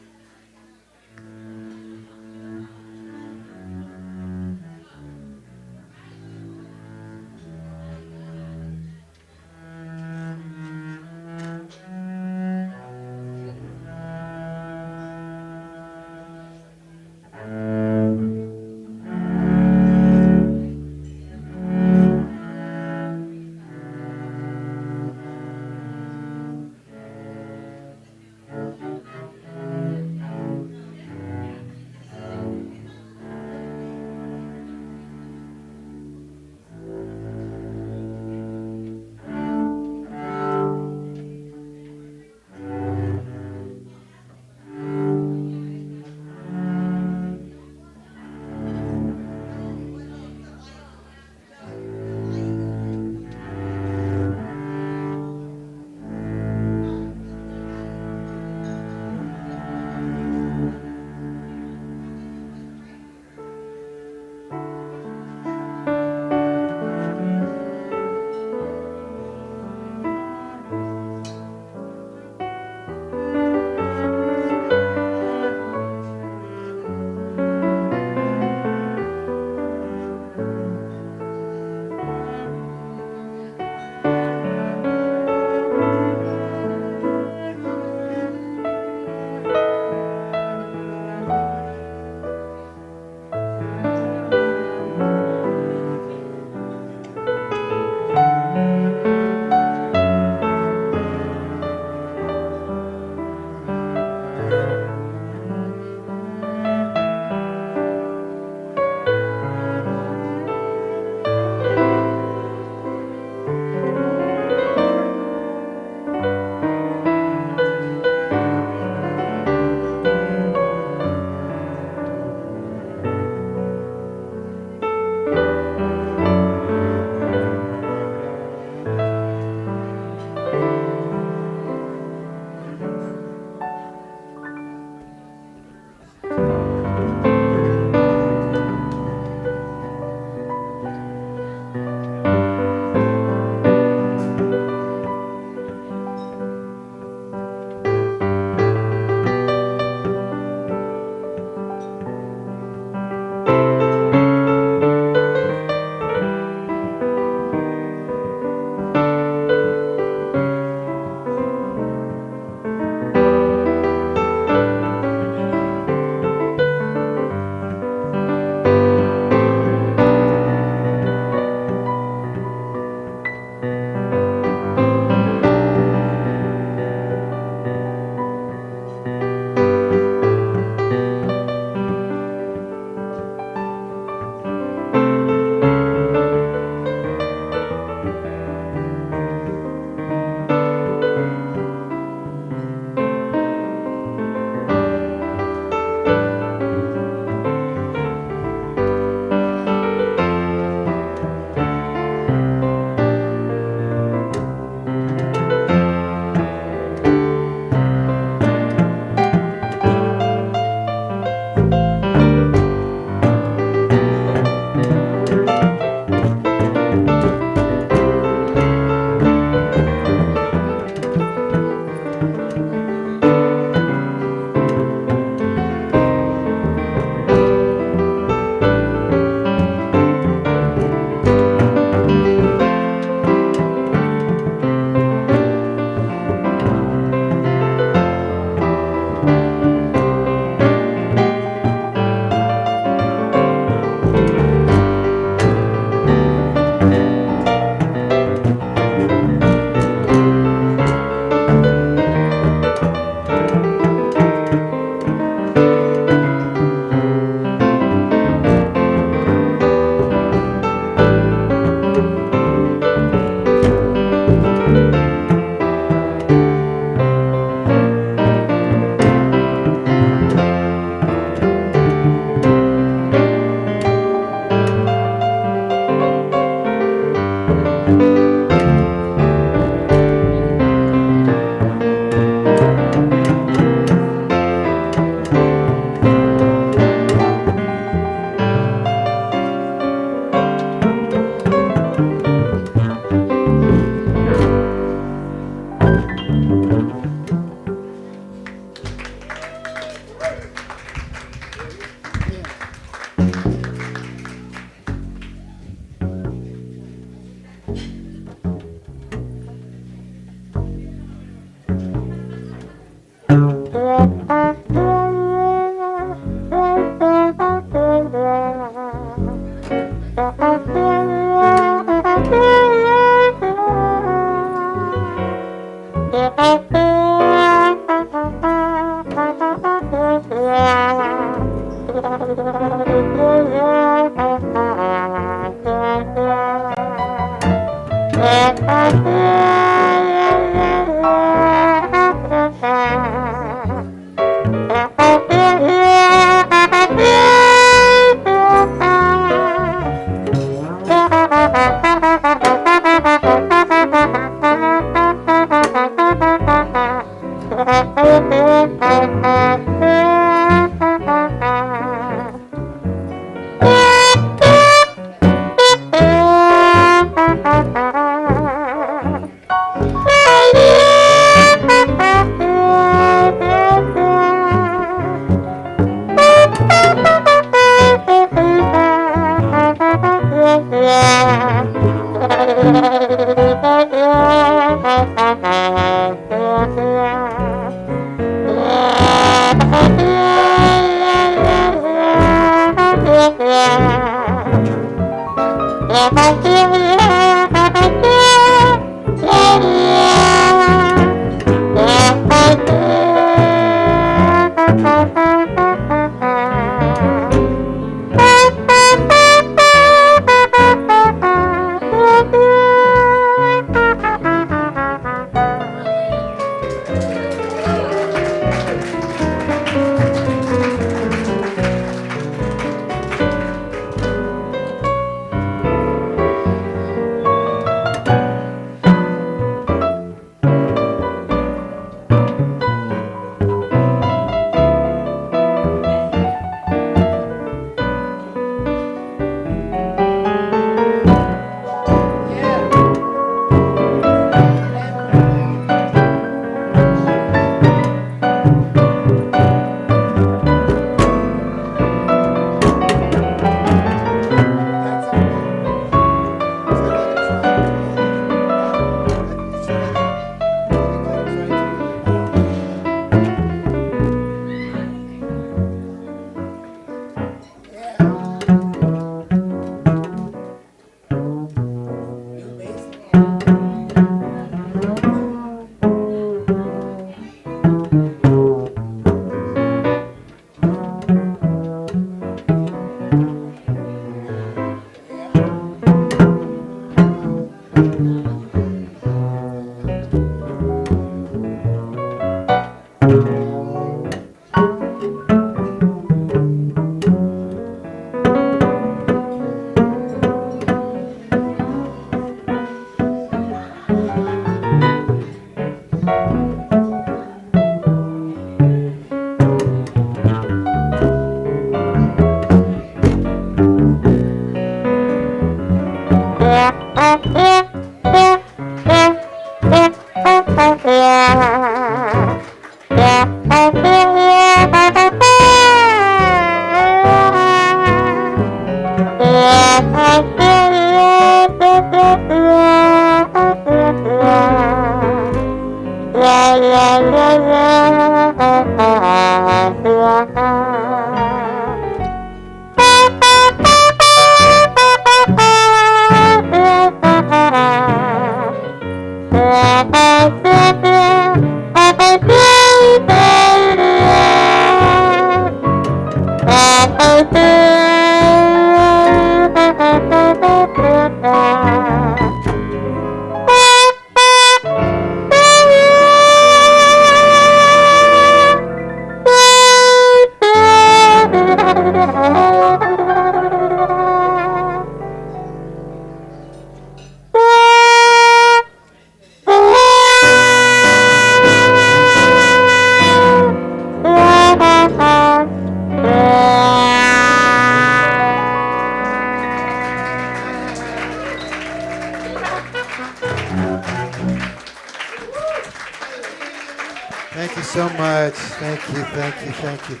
Thank you so much. Thank you, thank you, thank you.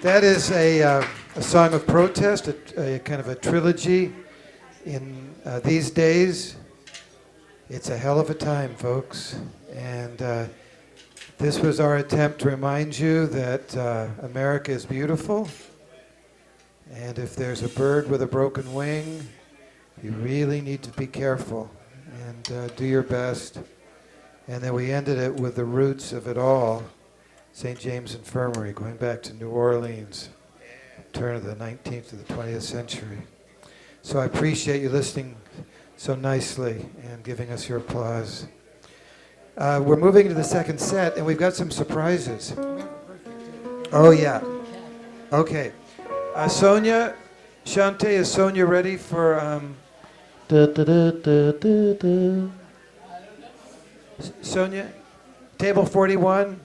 That is a song of protest, a kind of a trilogy. In these days, it's a hell of a time, folks. And this was our attempt to remind you that America is beautiful. And if there's a bird with a broken wing, you really need to be careful and do your best. And then we ended it with the roots of it all, St. James Infirmary, going back to New Orleans, turn of the 19th to the 20th century. So I appreciate you listening so nicely and giving us your applause. We're moving to the second set, and we've got some surprises. Oh, yeah. Okay. Sonia, Shante, is Sonia ready for... Sonia, table 41.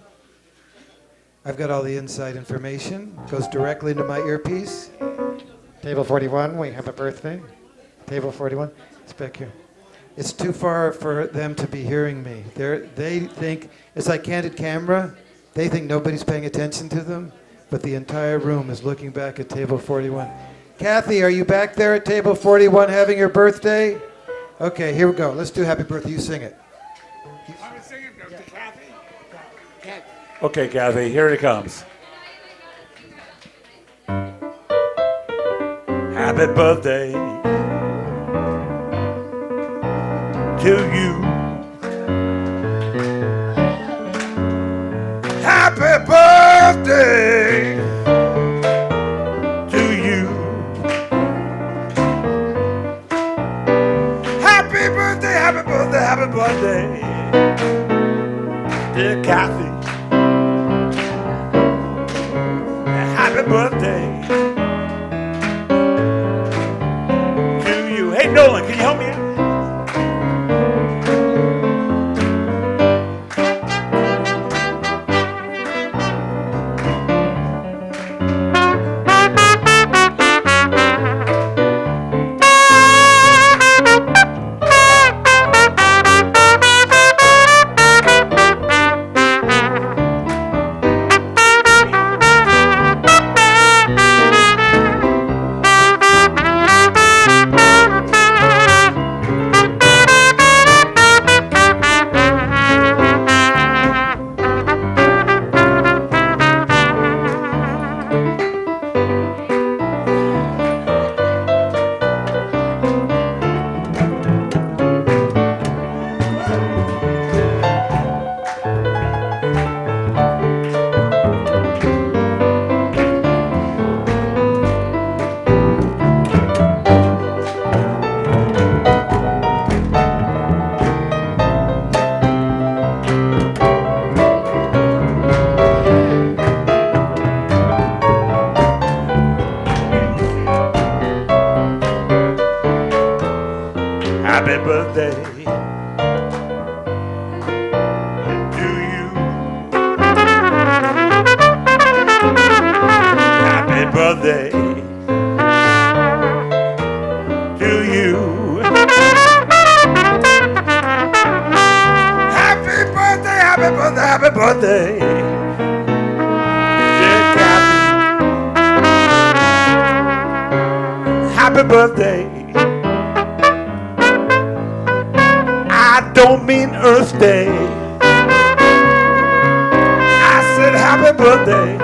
I've got all the inside information. Goes directly into my earpiece. Table 41, we have a birthday. Table 41, it's back here. It's too far for them to be hearing me. They think, it's like candid camera. They think nobody's paying attention to them, but the entire room is looking back at table 41. Kathy, are you back there at table 41 having your birthday? Okay, here we go. Let's do happy birthday. You sing it. I'm singing to Kathy. Okay, Kathy, here it comes. Happy birthday to you. Happy birthday to you. Happy birthday, happy birthday, happy birthday, dear Kathy. Happy birthday to you. Hey, Nolan, can you help me out? Happy birthday to you. Happy birthday to you. Happy birthday, happy birthday, happy birthday, dear Kathy. Happy birthday. I don't mean Earth Day. I said happy birthday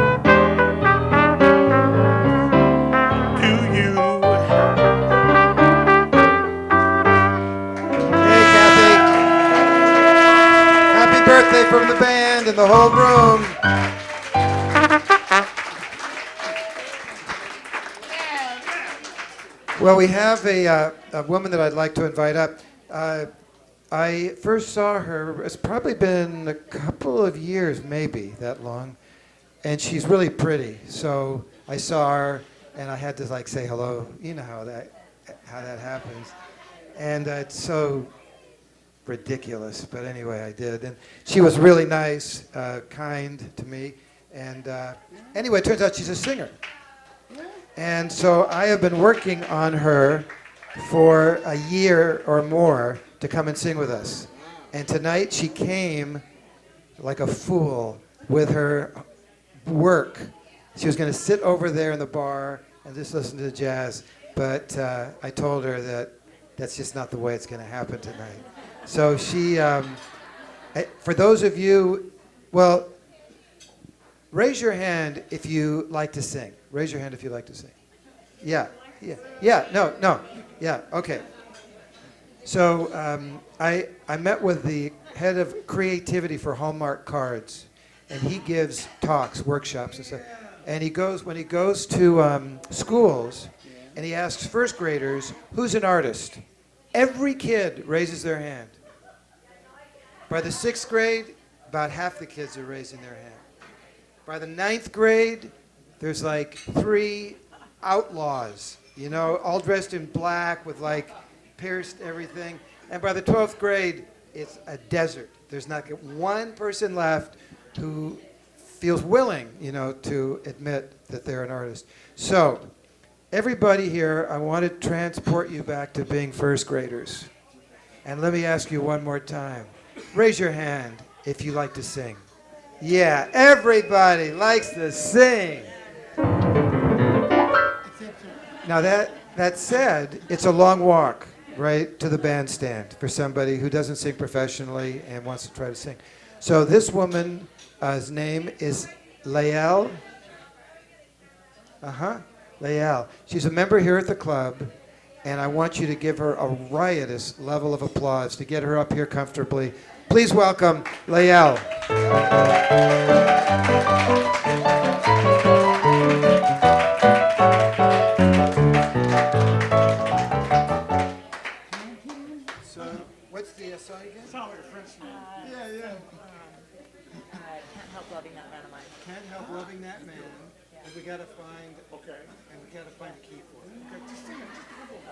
to you. Hey, Kathy. Happy birthday from the band and the whole room. Well, we have a woman that I'd like to invite up. I first saw her, it's probably been a couple of years, maybe that long, and she's really pretty. So I saw her, and I had to like say hello. You know how that happens, and it's so ridiculous. But anyway, I did, and she was really nice, kind to me, and anyway, it turns out she's a singer, and so I have been working on her for a year or more to come and sing with us. And tonight she came like a fool with her work. She was going to sit over there in the bar and just listen to the jazz, but I told her that that's just not the way it's going to happen tonight. So she, for those of you, well, raise your hand if you like to sing. Raise your hand if you like to sing. Yeah, okay. So I met with the head of creativity for Hallmark Cards, and he gives talks, workshops, and stuff. And when he goes to schools, and he asks first graders, "Who's an artist?" Every kid raises their hand. By the 6th grade, about half the kids are raising their hand. By the 9th grade, there's like 3 outlaws, all dressed in black with like pierced everything. And by the 12th grade, it's a desert. There's not one person left who feels willing, to admit that they're an artist. So, everybody here, I want to transport you back to being first graders. And let me ask you one more time. Raise your hand if you like to sing. Yeah, everybody likes to sing. Now that said, it's a long walk, right, to the bandstand for somebody who doesn't sing professionally and wants to try to sing. So this woman's name is Lael. Lael. She's a member here at the club, and I want you to give her a riotous level of applause to get her up here comfortably. Please welcome Lael. So, what's the song again? Sound like a French name. Yeah. Can't help loving that man of mine. Can't help loving that man. And we gotta find. Okay. And we gotta find a key for it. Okay, just sing it.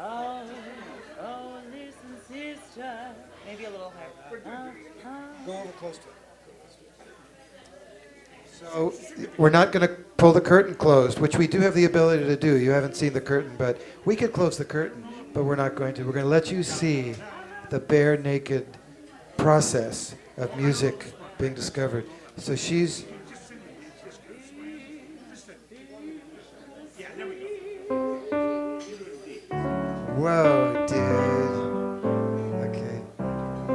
Oh, listen, sister. Maybe a little higher. Go over close to it. So we're not going to pull the curtain closed, which we do have the ability to do. You haven't seen the curtain, but we could close the curtain, but we're not going to. We're going to let you see the bare naked process of music being discovered. So she's. Whoa, dude.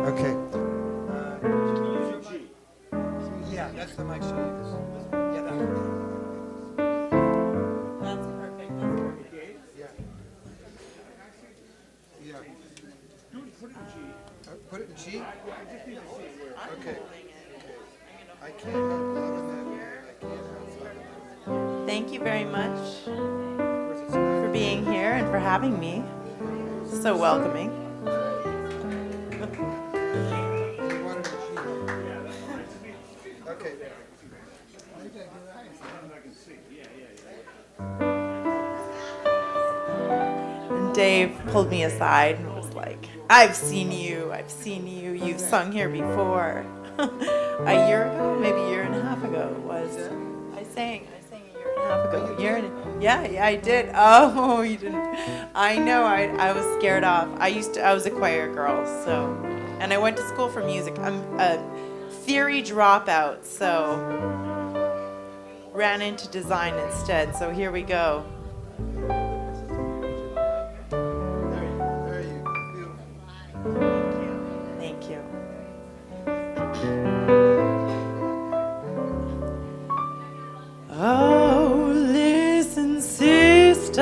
Okay. Yeah, that's the mic she uses. Yeah, that one. That's perfect. That's perfect. Yeah. Yeah. Put it in G? Okay. I can't help loving that man. I can't help loving that. Thank you very much for being here and for having me. So welcoming. You wanted a G. Okay. And Dave pulled me aside and was like, I've seen you. You've sung here before. A year ago, maybe a year and a half ago it was. I sang a year and a half ago. Yeah, I did. Oh, you didn't. I know, I was scared off. I was a choir girl, and I went to school for music. I'm a theory dropout, so ran into design instead. So here we go. There you go. Thank you. Oh, listen, sister,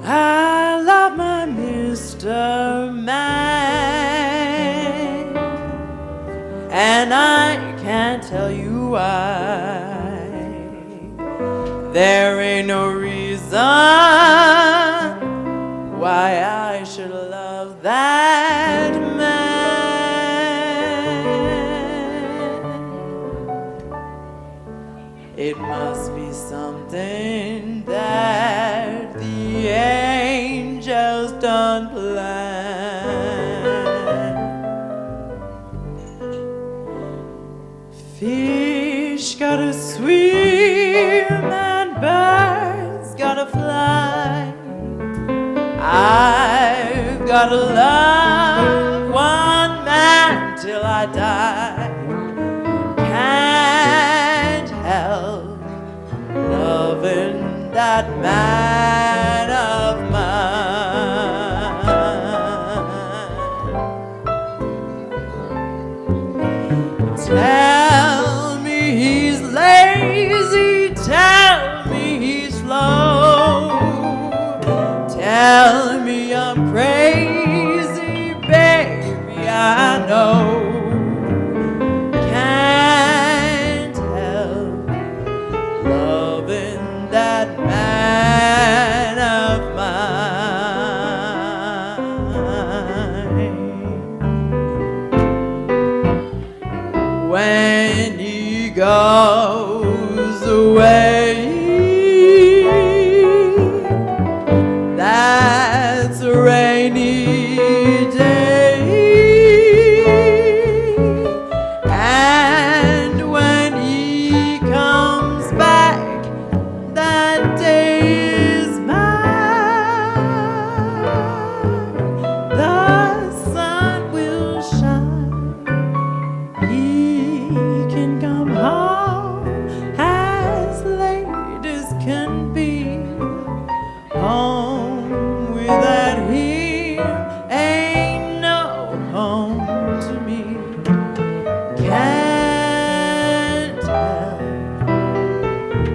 I love my Mr. Man, and I can't tell you why. There ain't no reason why I should love that man. It must be something that the angels don't plan. Fish gotta swim and birds gotta fly. I've gotta love one man till I die. Can't help loving that man of mine. Tell me he's lazy, tell me he's slow, tell me I'm crazy, baby, I know. Can't help loving that man of mine. when he goes away. That's a rainy day, and when he comes back, that day is mine. The sun will shine. He can come home as late as can be. Home without him ain't no home to me. Can't help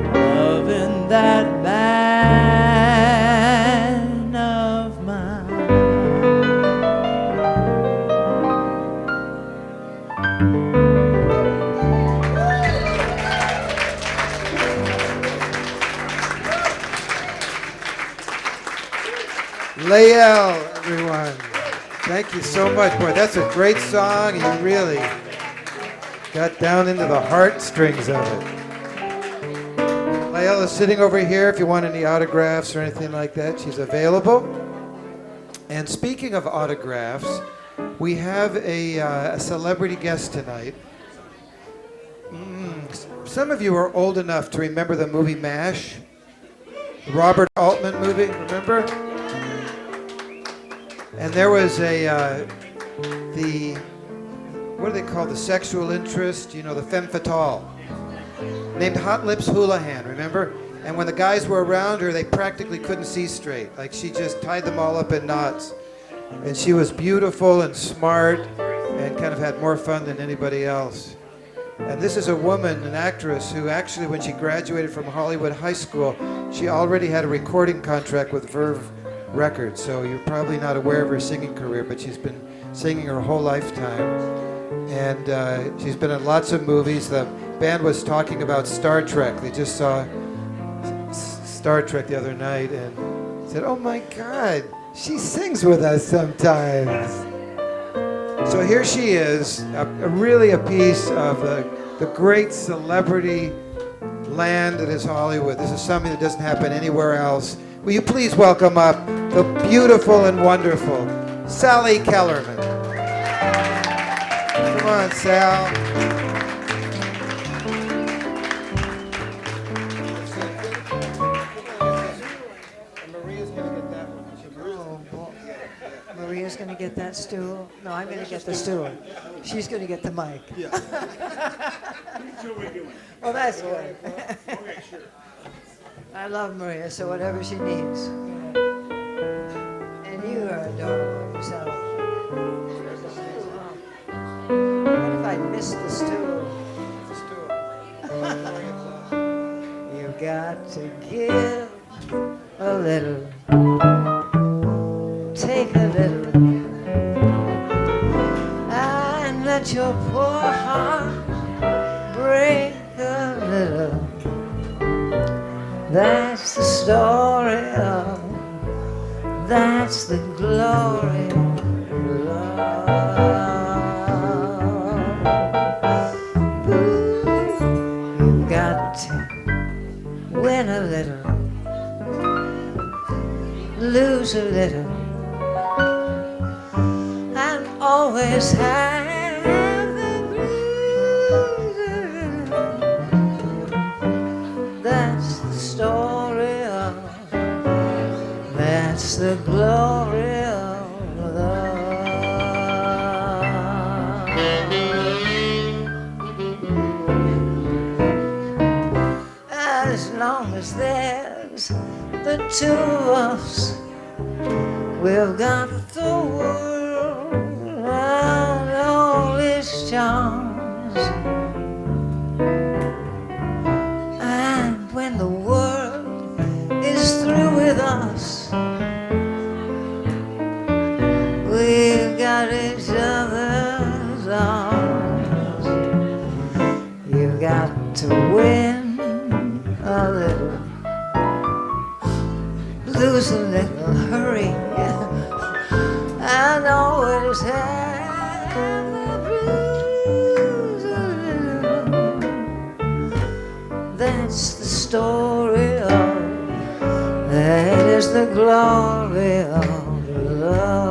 loving that man of mine. Lael, everyone. Thank you so much. Boy, that's a great song. You really got down into the heartstrings of it. Lael is sitting over here if you want any autographs or anything like that. She's available. And speaking of autographs, we have a celebrity guest tonight. Some of you are old enough to remember the movie MASH. The Robert Altman movie, remember? And there was what do they call the sexual interest? You know, the femme fatale, named Hot Lips Houlihan, remember? And when the guys were around her, they practically couldn't see straight. Like, she just tied them all up in knots. And she was beautiful and smart and kind of had more fun than anybody else. And this is a woman, an actress, who actually, when she graduated from Hollywood High School, she already had a recording contract with Verve Records. So you're probably not aware of her singing career, but she's been singing her whole lifetime. And she's been in lots of movies. The band was talking about Star Trek. They just saw Star Trek the other night and said, oh my God, she sings with us sometimes. So here she is, really a piece of the great celebrity land that is Hollywood. This is something that doesn't happen anywhere else. Will you please welcome up the beautiful and wonderful Sally Kellerman. Come on, Sal. Maria's going to get that one. Maria's going to get that stool. No, I'm going to get the stool. She's going to get the mic. So we're doing. Well, that's good. Okay, sure. I love Maria, so whatever she needs. And you are adorable yourself. What if I missed the stool? You got to give a little, take a little, and let your poor heart break a little. That's the story of, that's the glory of love. Ooh, you've got to win a little, lose a little, and always have the blues a little. That's the story of, that's the glory of love. As long as there's the two of us, we've got the world and all its charms. And when the world is through with us, we've got each other's arms. You've got to win a little, lose a little, hurry, and always have the blues a little. story of, that is the glory of love.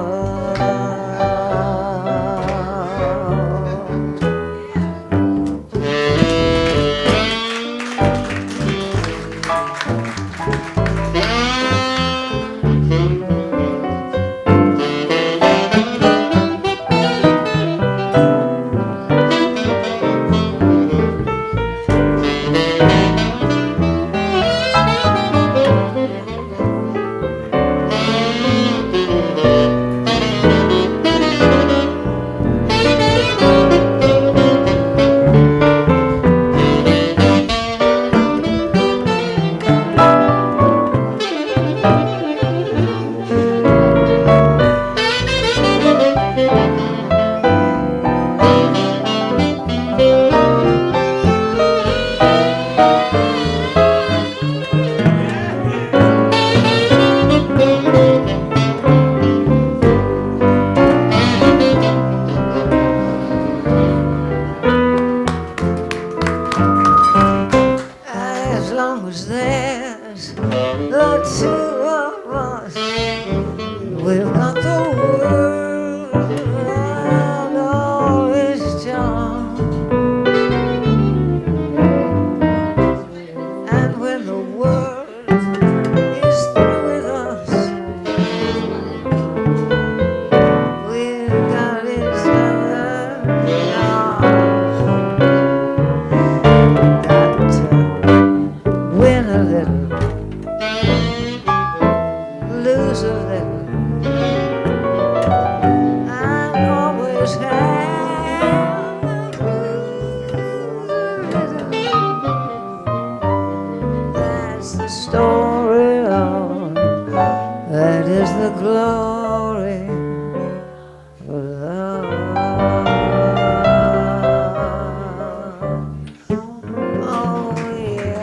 As long as there's the two of us, we've got the world and all its charm. And when the world is through with us, we've got each other. Got to win a little, lose a little, and always have a little. That's the story of, that is the glory of love. Oh yeah.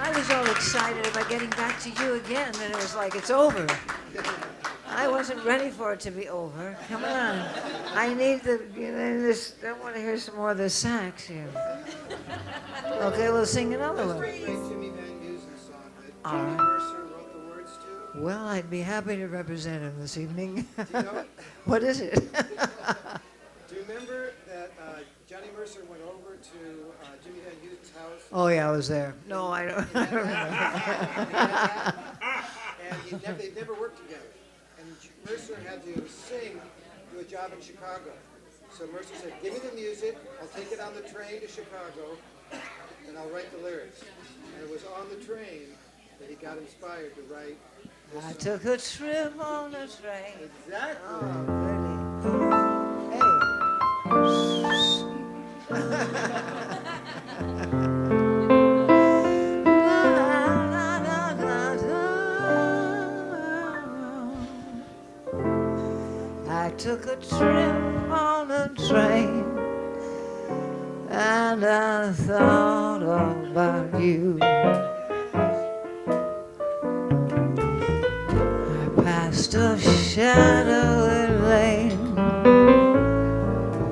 I was all excited about getting back to you again, and it was like it's over. I wasn't ready for it to be over. Come on. I need the, this, I want to hear some more of the sax here. Okay, we'll sing another one. Jimmy Van Heusen's song that All Johnny right. Mercer wrote the words to. Well, I'd be happy to represent him this evening. Do you know it? What is it? Do you remember that Johnny Mercer went over to Jimmy Van Heusen's house? Oh, yeah, I was there. No, I don't. I don't remember. And they'd never worked together. And Mercer had to sing, do a job in Chicago. So Mercer said, give me the music, I'll take it on the train to Chicago, and I'll write the lyrics. And it was on the train that he got inspired to write this I song. took a trip on a train. Exactly. Oh, really? I took a trip on a train, and I thought about you. I passed a shadowy lane,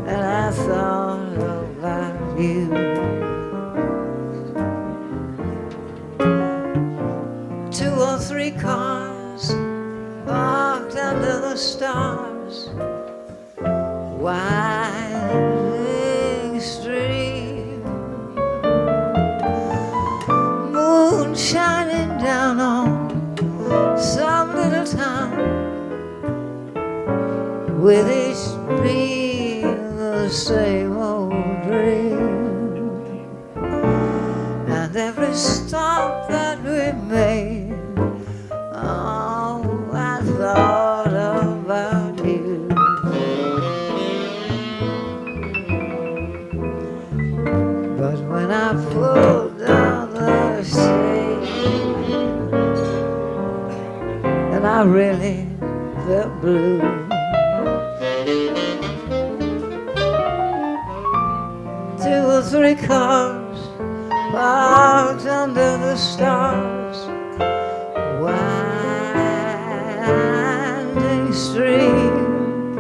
and I thought about you. Two or three cars parked under the stars, winding stream, moon shining down on some little town, with each being the same old dream. And every stop that we made, oh, I thought about you. But when I pulled down the shade, and I really felt blue, two or three cars parked under the stars, winding stream,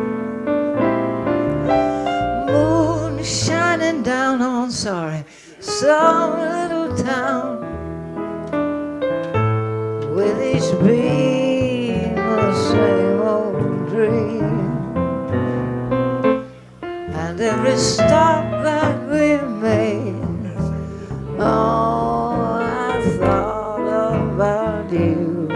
with each beam the same old dream. And every stop that we made, oh, I thought about you.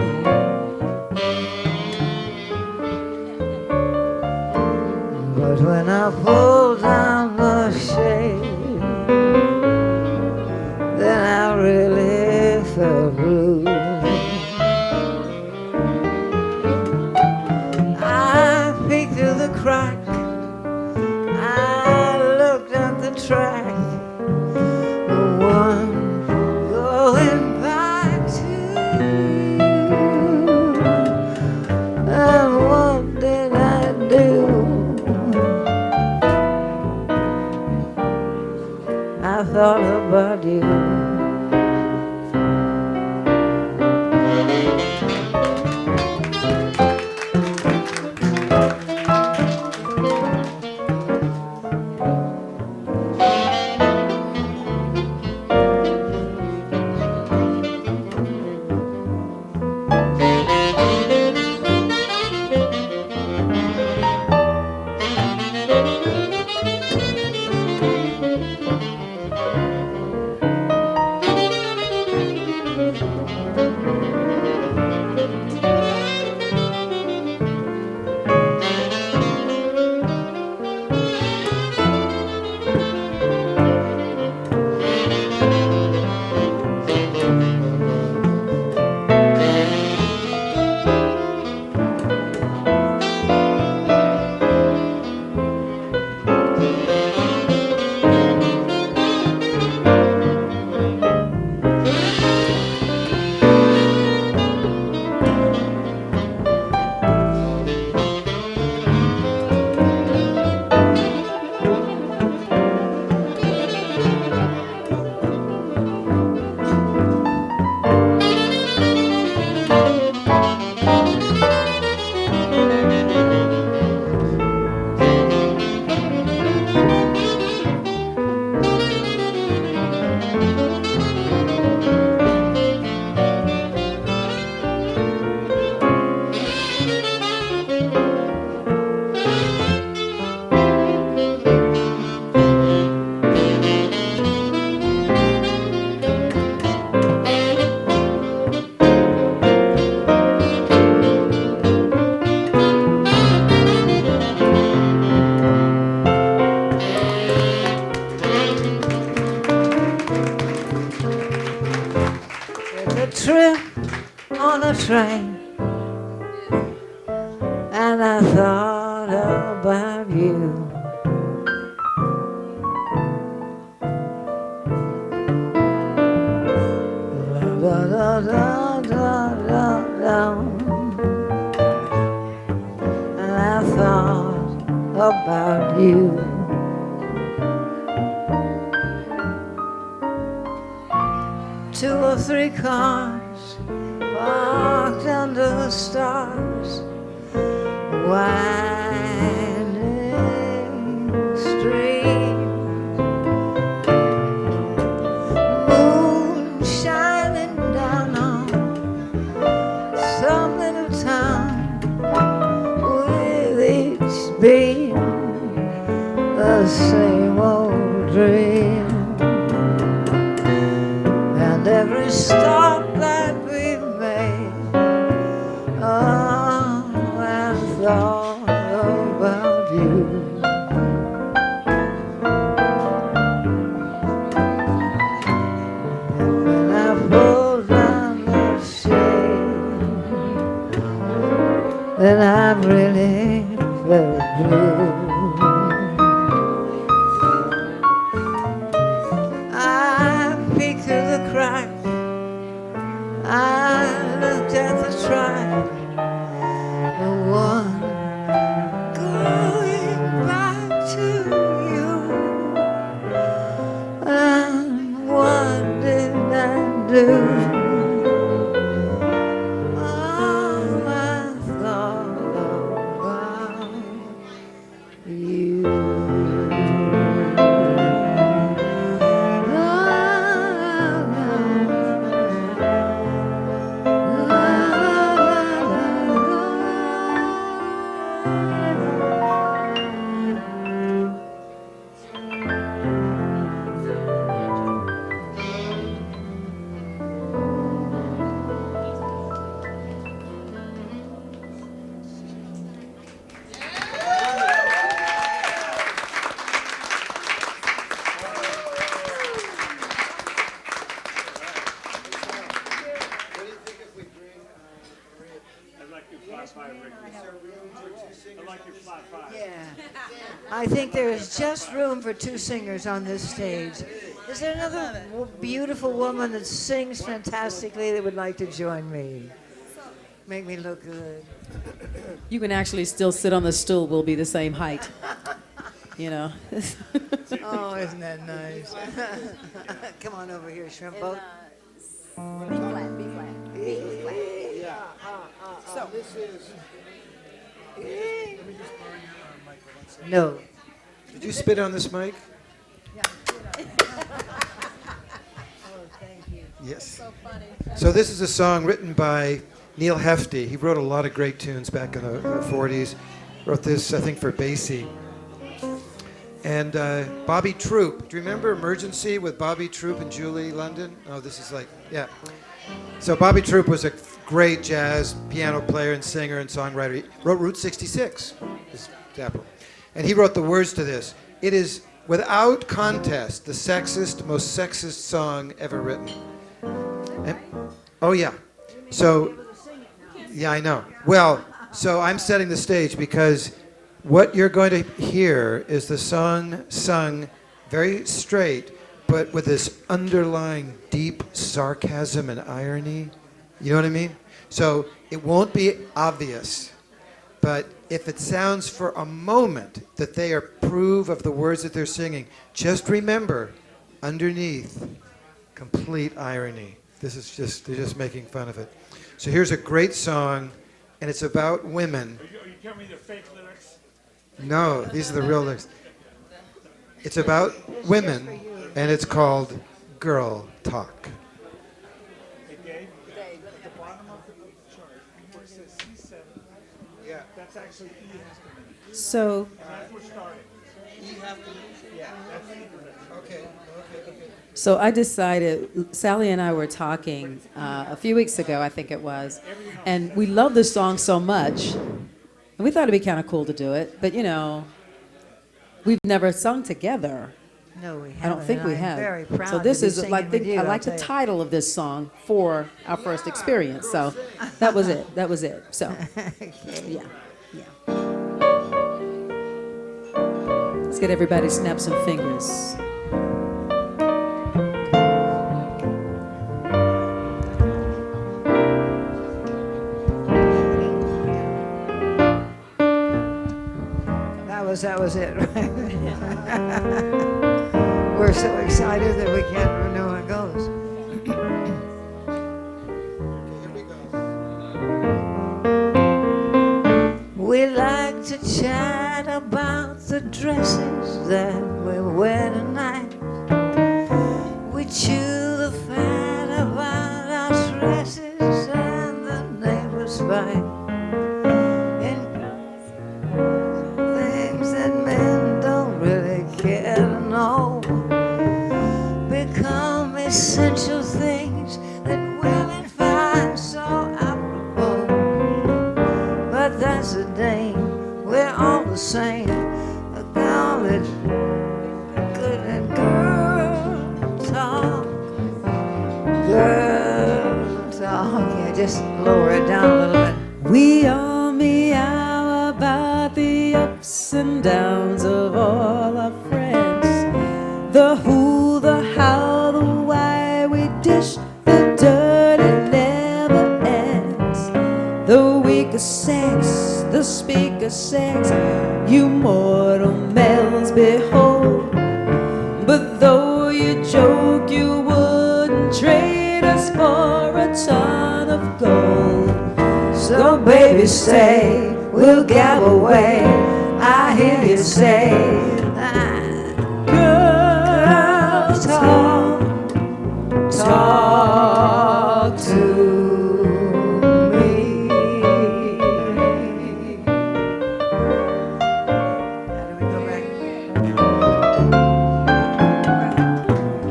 But when I pulled down the shade, then I really felt blue. I peeked through the crack, I looked at the track, the one going back to you. And what did I do? I thought about you. Trip on a train, and I thought about you. Da, da, da, da, da, da. And I thought about you. Two or three cars parked under the stars, winding street, moon shining down on some little town, with each beam the same old dream. Every stop that we made, oh, I thought about you. And when I pulled down the shade, then I really felt blue. I looked at the track, the one going back to you. And what did I do? Oh, I thought about you. five, Ricky. I like your flat five. Yeah. I think there is just room for two singers on this stage. Is there another beautiful woman that sings fantastically that would like to join me? Make me look good. You can actually still sit on the stool. We'll be the same height. You know. Oh, isn't that nice? Come on over here, shrimp boat. B flat, B flat, B flat. So this is. No. Did you spit on this mic? Yes. So funny. So this is a song written by Neil Hefti. He wrote a lot of great tunes back in the 40s. Wrote this, I think, for Basie. And Bobby Troop. Do you remember Emergency with Bobby Troop and Julie London? Oh, this is like, yeah. So Bobby Troop was a great jazz piano player and singer and songwriter. He wrote Route 66, this example. And he wrote the words to this. It is, without contest, the most sexist song ever written. And, oh, yeah. So, yeah, I know. Well, so I'm setting the stage because what you're going to hear is the song sung very straight, but with this underlying deep sarcasm and irony. You know what I mean? So it won't be obvious, but if it sounds for a moment that they approve of the words that they're singing, just remember, underneath, complete irony. This is just, they're just making fun of it. So here's a great song, and it's about women. Are you telling me they're fake lyrics? No, these are the real lyrics. It's about women, and it's called Girl Talk. Hey, Dave? Dave, at the bottom of the chart, where it says C7, Yeah. that's actually E has come in. So, And that's where starting. Yeah, that's the Okay. so I decided, Sally and I were talking a few weeks ago, I think it was, and we love this song so much, and we thought it'd be kind of cool to do it, but you know, we've never sung together. No, we haven't. I don't think we I'm have. very proud So this to be is singing like with you, I like I'll the tell title of this song for our first experience. So that was it. That was it. So yeah, yeah. Let's get everybody to snap some fingers. That was it, right? We're so excited that we can't know how it goes. We like to chat about the dresses that we wear tonight. We chew the fat about our stresses and the neighbors fight. Things that men don't really care to know become essential things that women find so apropos. But that's the dame, we're all the same. A college good at girl talk. Girl talk. Yeah, just lower it down a little bit. We all meow about the ups and downs of all our friends. The who, the how, the why. We dish the dirt, it never ends. The weaker sex, the speaker sex, you mortal males behold. But though you joke, you wouldn't trade us for a ton of gold. So baby stay, we'll gab away. I hear you say, girl talk, talk to me. How do we go back?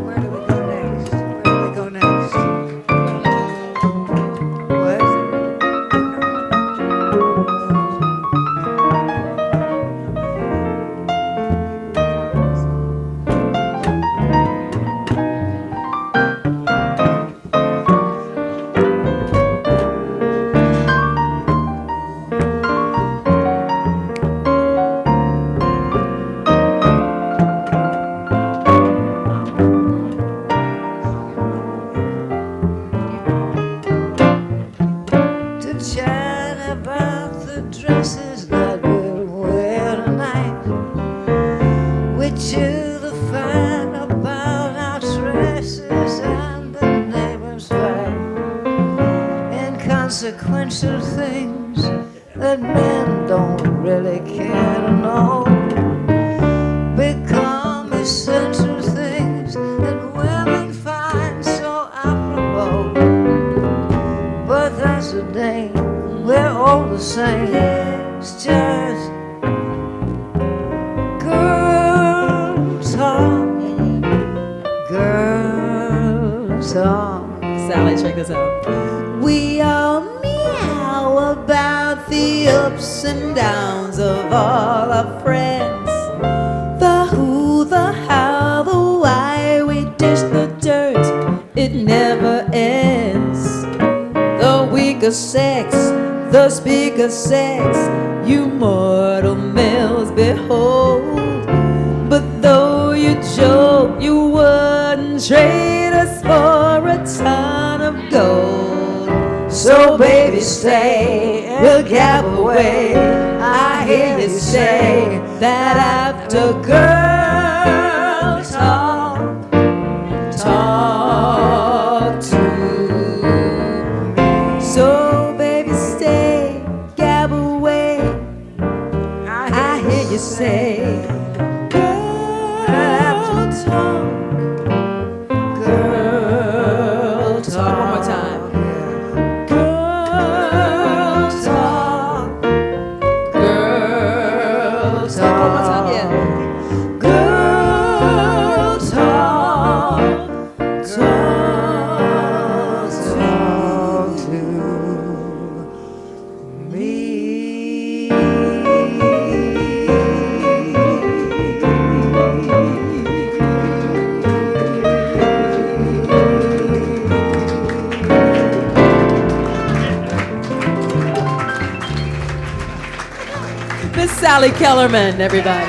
Where do we go next? Where do we go next? What? dresses that we'll wear tonight. We chew the fat about our tresses and the neighbors fight. Inconsequential things that men don't really care to know become essential things that women find so apropos. But that's the day we're all the same. It's just girl talk, girl talk. Sally, check this out. We all meow about the ups and downs of all our friends. The who, the how, the why, we dish the dirt, it never ends. The weaker sex, the speaker sex, you mortal males behold. But though you joke, you wouldn't trade us for a ton of gold. So baby stay, we'll gab away. I hear you say that after girl talk, talk to me. So baby stay, gab away. I hear you say girl talk, girl talk. One more time. Girl talk, girl talk. One more time, yeah. Girl talk, talk to me. Miss Sally Kellerman, everybody.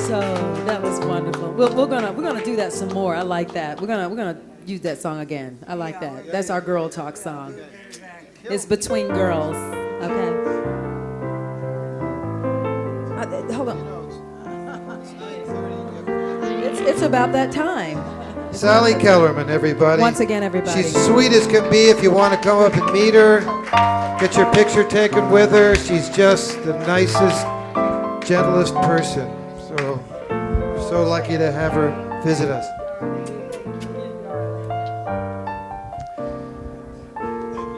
So that was wonderful. We're gonna do that some more. I like that. We're gonna use that song again. I like that. That's our girl talk song. It's between girls. Okay. Hold on. It's about that time. Sally Kellerman, everybody. Once again, everybody. She's sweet as can be. If you want to come up and meet her, get your picture taken with her. She's just the nicest, gentlest person. So, we're so lucky to have her visit us.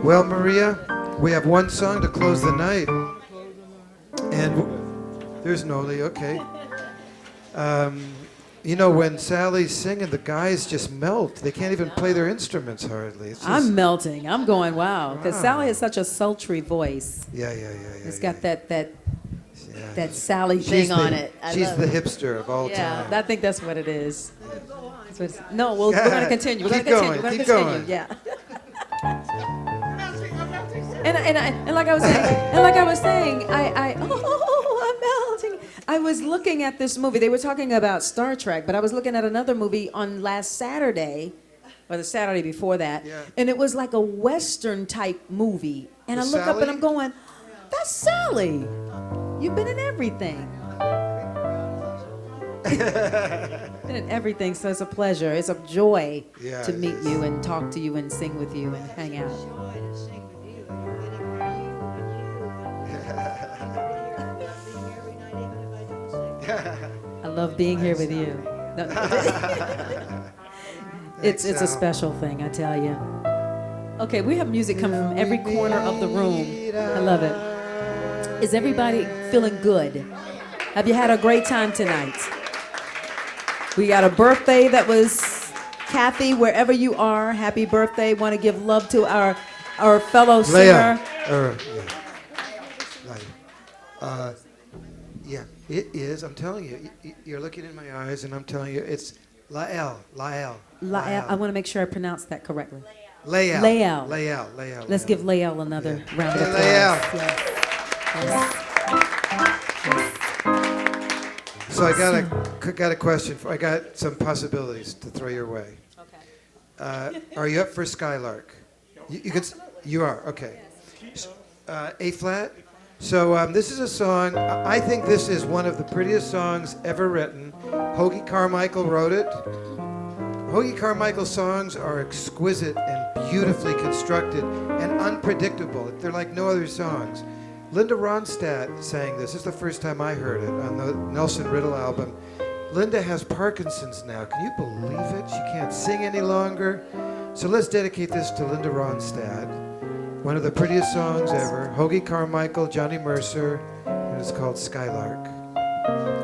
Well, Maria, we have one song to close the night. And there's Noli, okay. You know, when Sally's singing, the guys just melt. They can't even play their instruments hardly. It's just, I'm melting. I'm going, wow. Because Sally has such a sultry voice. yeah. It's got that Yeah. Sally She's thing the- on it. I She's love the it. hipster of all Yeah, time. I think that's what it is. That's what it's- no, we're going to continue. We're going Keep to continue. going, We're going to keep continue. going. Yeah. And like I was saying, I'm melting. I was looking at this movie. They were talking about Star Trek, but I was looking at another movie on last Saturday, or the Saturday before that, Yeah. and it was like a Western type movie. And I With look up and Sally? I'm going, that's Sally. You've been in everything. Been in everything, so it's a pleasure. It's a joy Yeah, to it meet is. you and talk to you and sing with you and hang out. I love being here with you. No. It's a Sal. special thing, I tell you. Okay, we have music coming from every corner of the room. I love it. Is everybody feeling good? Have you had a great time tonight? We got a birthday that was Kathy, wherever you are. Happy birthday. Want to give love to our fellow singer. Leah. Yeah, it is. I'm telling you. You're looking in my eyes, and I'm telling you, it's Lael. I want to make sure I pronounce that correctly. Lael. Lael. Lael. Let's give Lael another round of applause. Lael. Yes. So I got a question. I got some possibilities to throw your way. Okay. Are you up for Skylark? You could. You are okay. A flat. So this is a song. I think this is one of the prettiest songs ever written. Hoagie Carmichael wrote it. Hoagie Carmichael's songs are exquisite and beautifully constructed and unpredictable. They're like no other songs. Linda Ronstadt sang this. This is the first time I heard it on the Nelson Riddle album. Linda has Parkinson's now. Can you believe it? She can't sing any longer. So let's dedicate this to Linda Ronstadt. One of the prettiest songs ever. Hoagie Carmichael, Johnny Mercer, and it's called Skylark.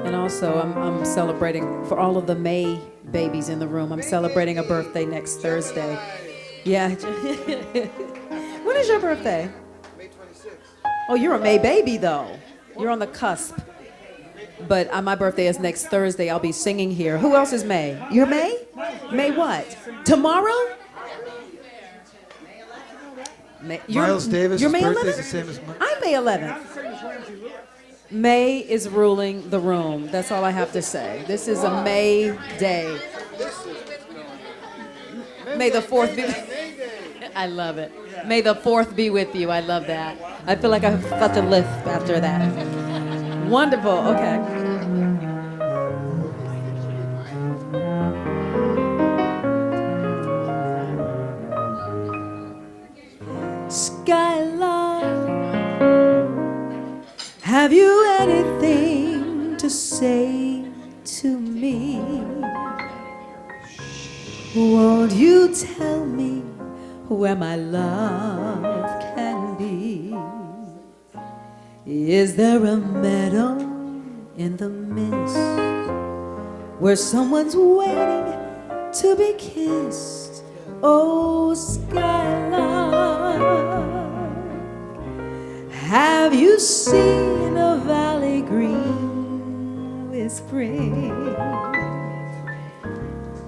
And also, I'm celebrating for all of the May babies in the room. I'm celebrating a birthday next Thursday. Yeah. When is your birthday? May 26th. Oh, you're a May baby, though. You're on the cusp. But my birthday is next Thursday. I'll be singing here. Who else is May? You're May? May what? Tomorrow? Miles Davis' you're May birthday is 11th? the same as mine. I'm May 11th. May is ruling the room. That's all I have to say. This is a May day. May the 4th be. I love it. May the 4th be with you. I love that. I feel like I felt a lift after that. Wonderful. Okay. Skylark, have you anything to say to me? Won't you tell me where my love can be? Is there a meadow in the mist where someone's waiting to be kissed? Oh, Skylark, have you seen a valley green with spring,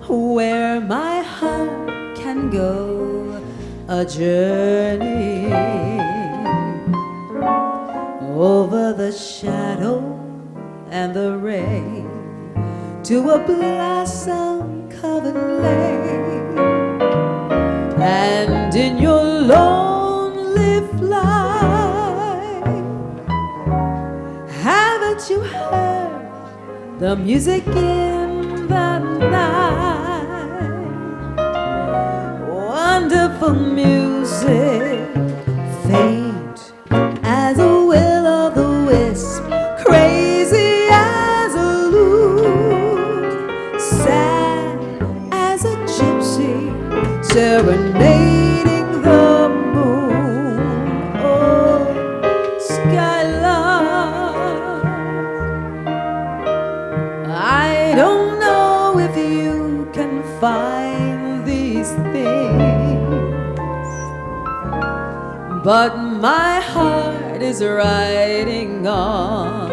where my heart can go a journey over the shadow and the rain to a blossom-covered lane? And in your lonely flight, haven't you heard the music in the night? Wonderful music, faint as a will-o'-the-wisp, crazy as a lute, sad as a gypsy, serenading the moon. Oh, Skylark, I don't know if you can find these things, but my heart is riding on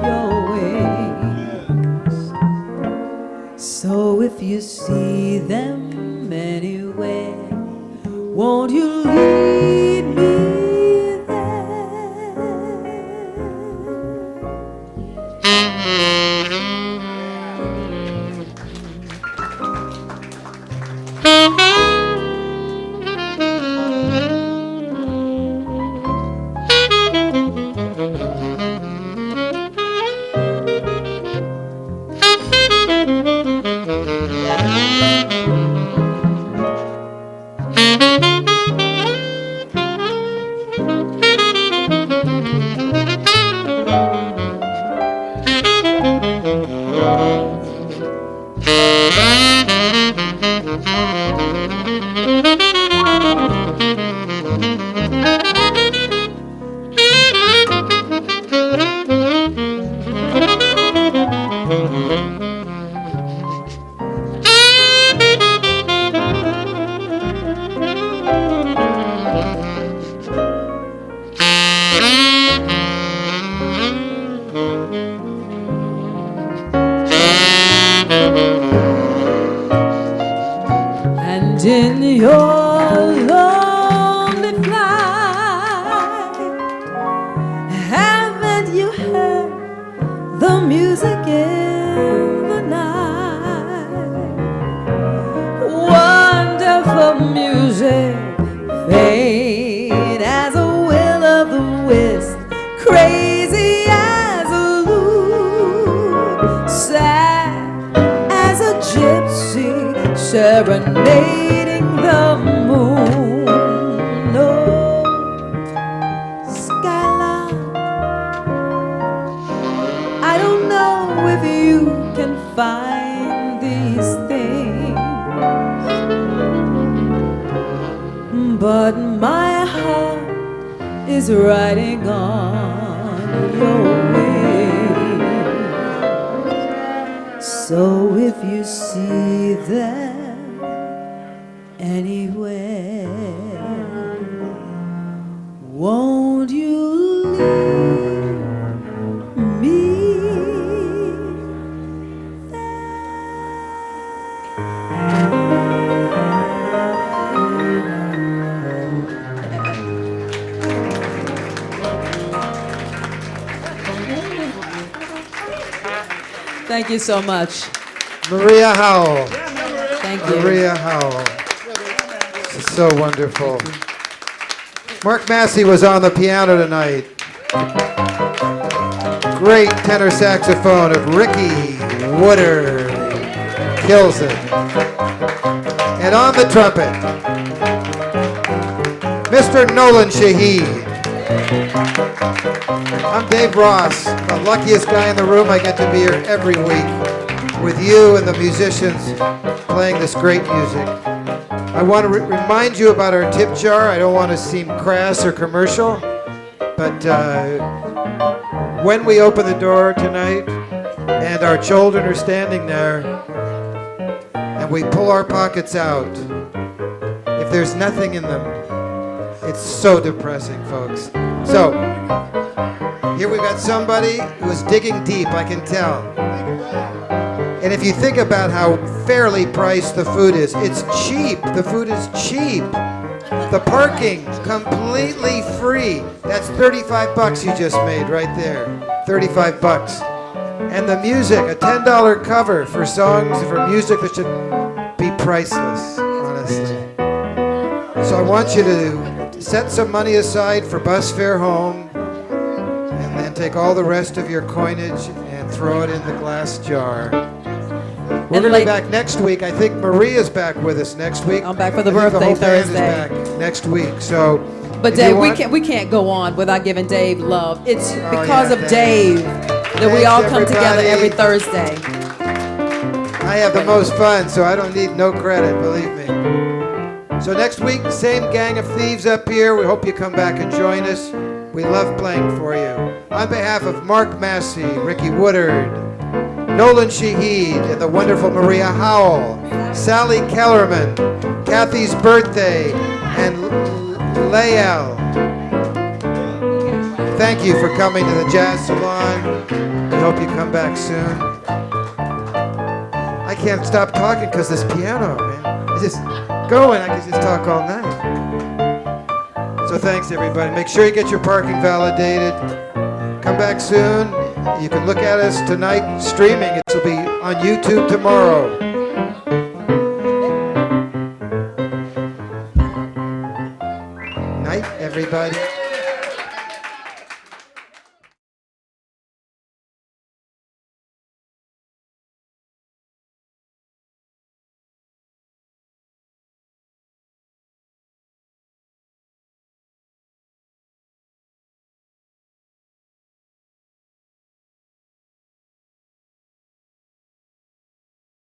your wings. So if you see them anywhere, won't you lead me and in your lonely flight, haven't you heard the music in the night? Wonderful serenading the moon. Oh, skyline, I don't know if you can find these things, but my heart is riding on your wings. So if you see them anywhere, won't you leave me Thank you so much. Maria Howell. Thank you. Maria Howell. This is so wonderful. Mark Massey was on the piano tonight. Great tenor saxophone of Rickey Woodard. Kills it. And on the trumpet, Mr. Nolan Shaheed. I'm Dave Ross, the luckiest guy in the room. I get to be here every week with you and the musicians playing this great music. I want to remind you about our tip jar. I don't want to seem crass or commercial, but when we open the door tonight and our children are standing there and we pull our pockets out, if there's nothing in them, it's so depressing, folks. So, here we've got somebody who's digging deep, I can tell. And if you think about how fairly priced the food is, it's cheap. The food is cheap. The parking, completely free. That's 35 bucks you just made right there. 35 bucks. And the music, a $10 cover for songs, for music that should be priceless, honestly. So I want you to set some money aside for bus fare home, and then take all the rest of your coinage and throw it in the glass jar. We're going to be back next week. I think Maria's back with us next week. I'm back for the I think birthday the whole band Thursday. is back next week. So, But if Dave, you want- we can't go on without giving Dave love. It's because yeah, of Dave that we Thanks, all come together everybody. every Thursday. I have the most fun, so I don't need no credit, believe me. So next week, same gang of thieves up here. We hope you come back and join us. We love playing for you. On behalf of Mark Massey, Rickey Woodard, Nolan Shaheed, and the wonderful Maria Howell, Sally Kellerman, Kathy's birthday, and Lael. Thank you for coming to the Jazz Salon. We hope you come back soon. I can't stop talking because this piano, man. It's just going. I can just talk all night. So thanks, everybody. Make sure you get your parking validated. Come back soon. You can look at us tonight streaming. It will be on YouTube tomorrow. Night, everybody.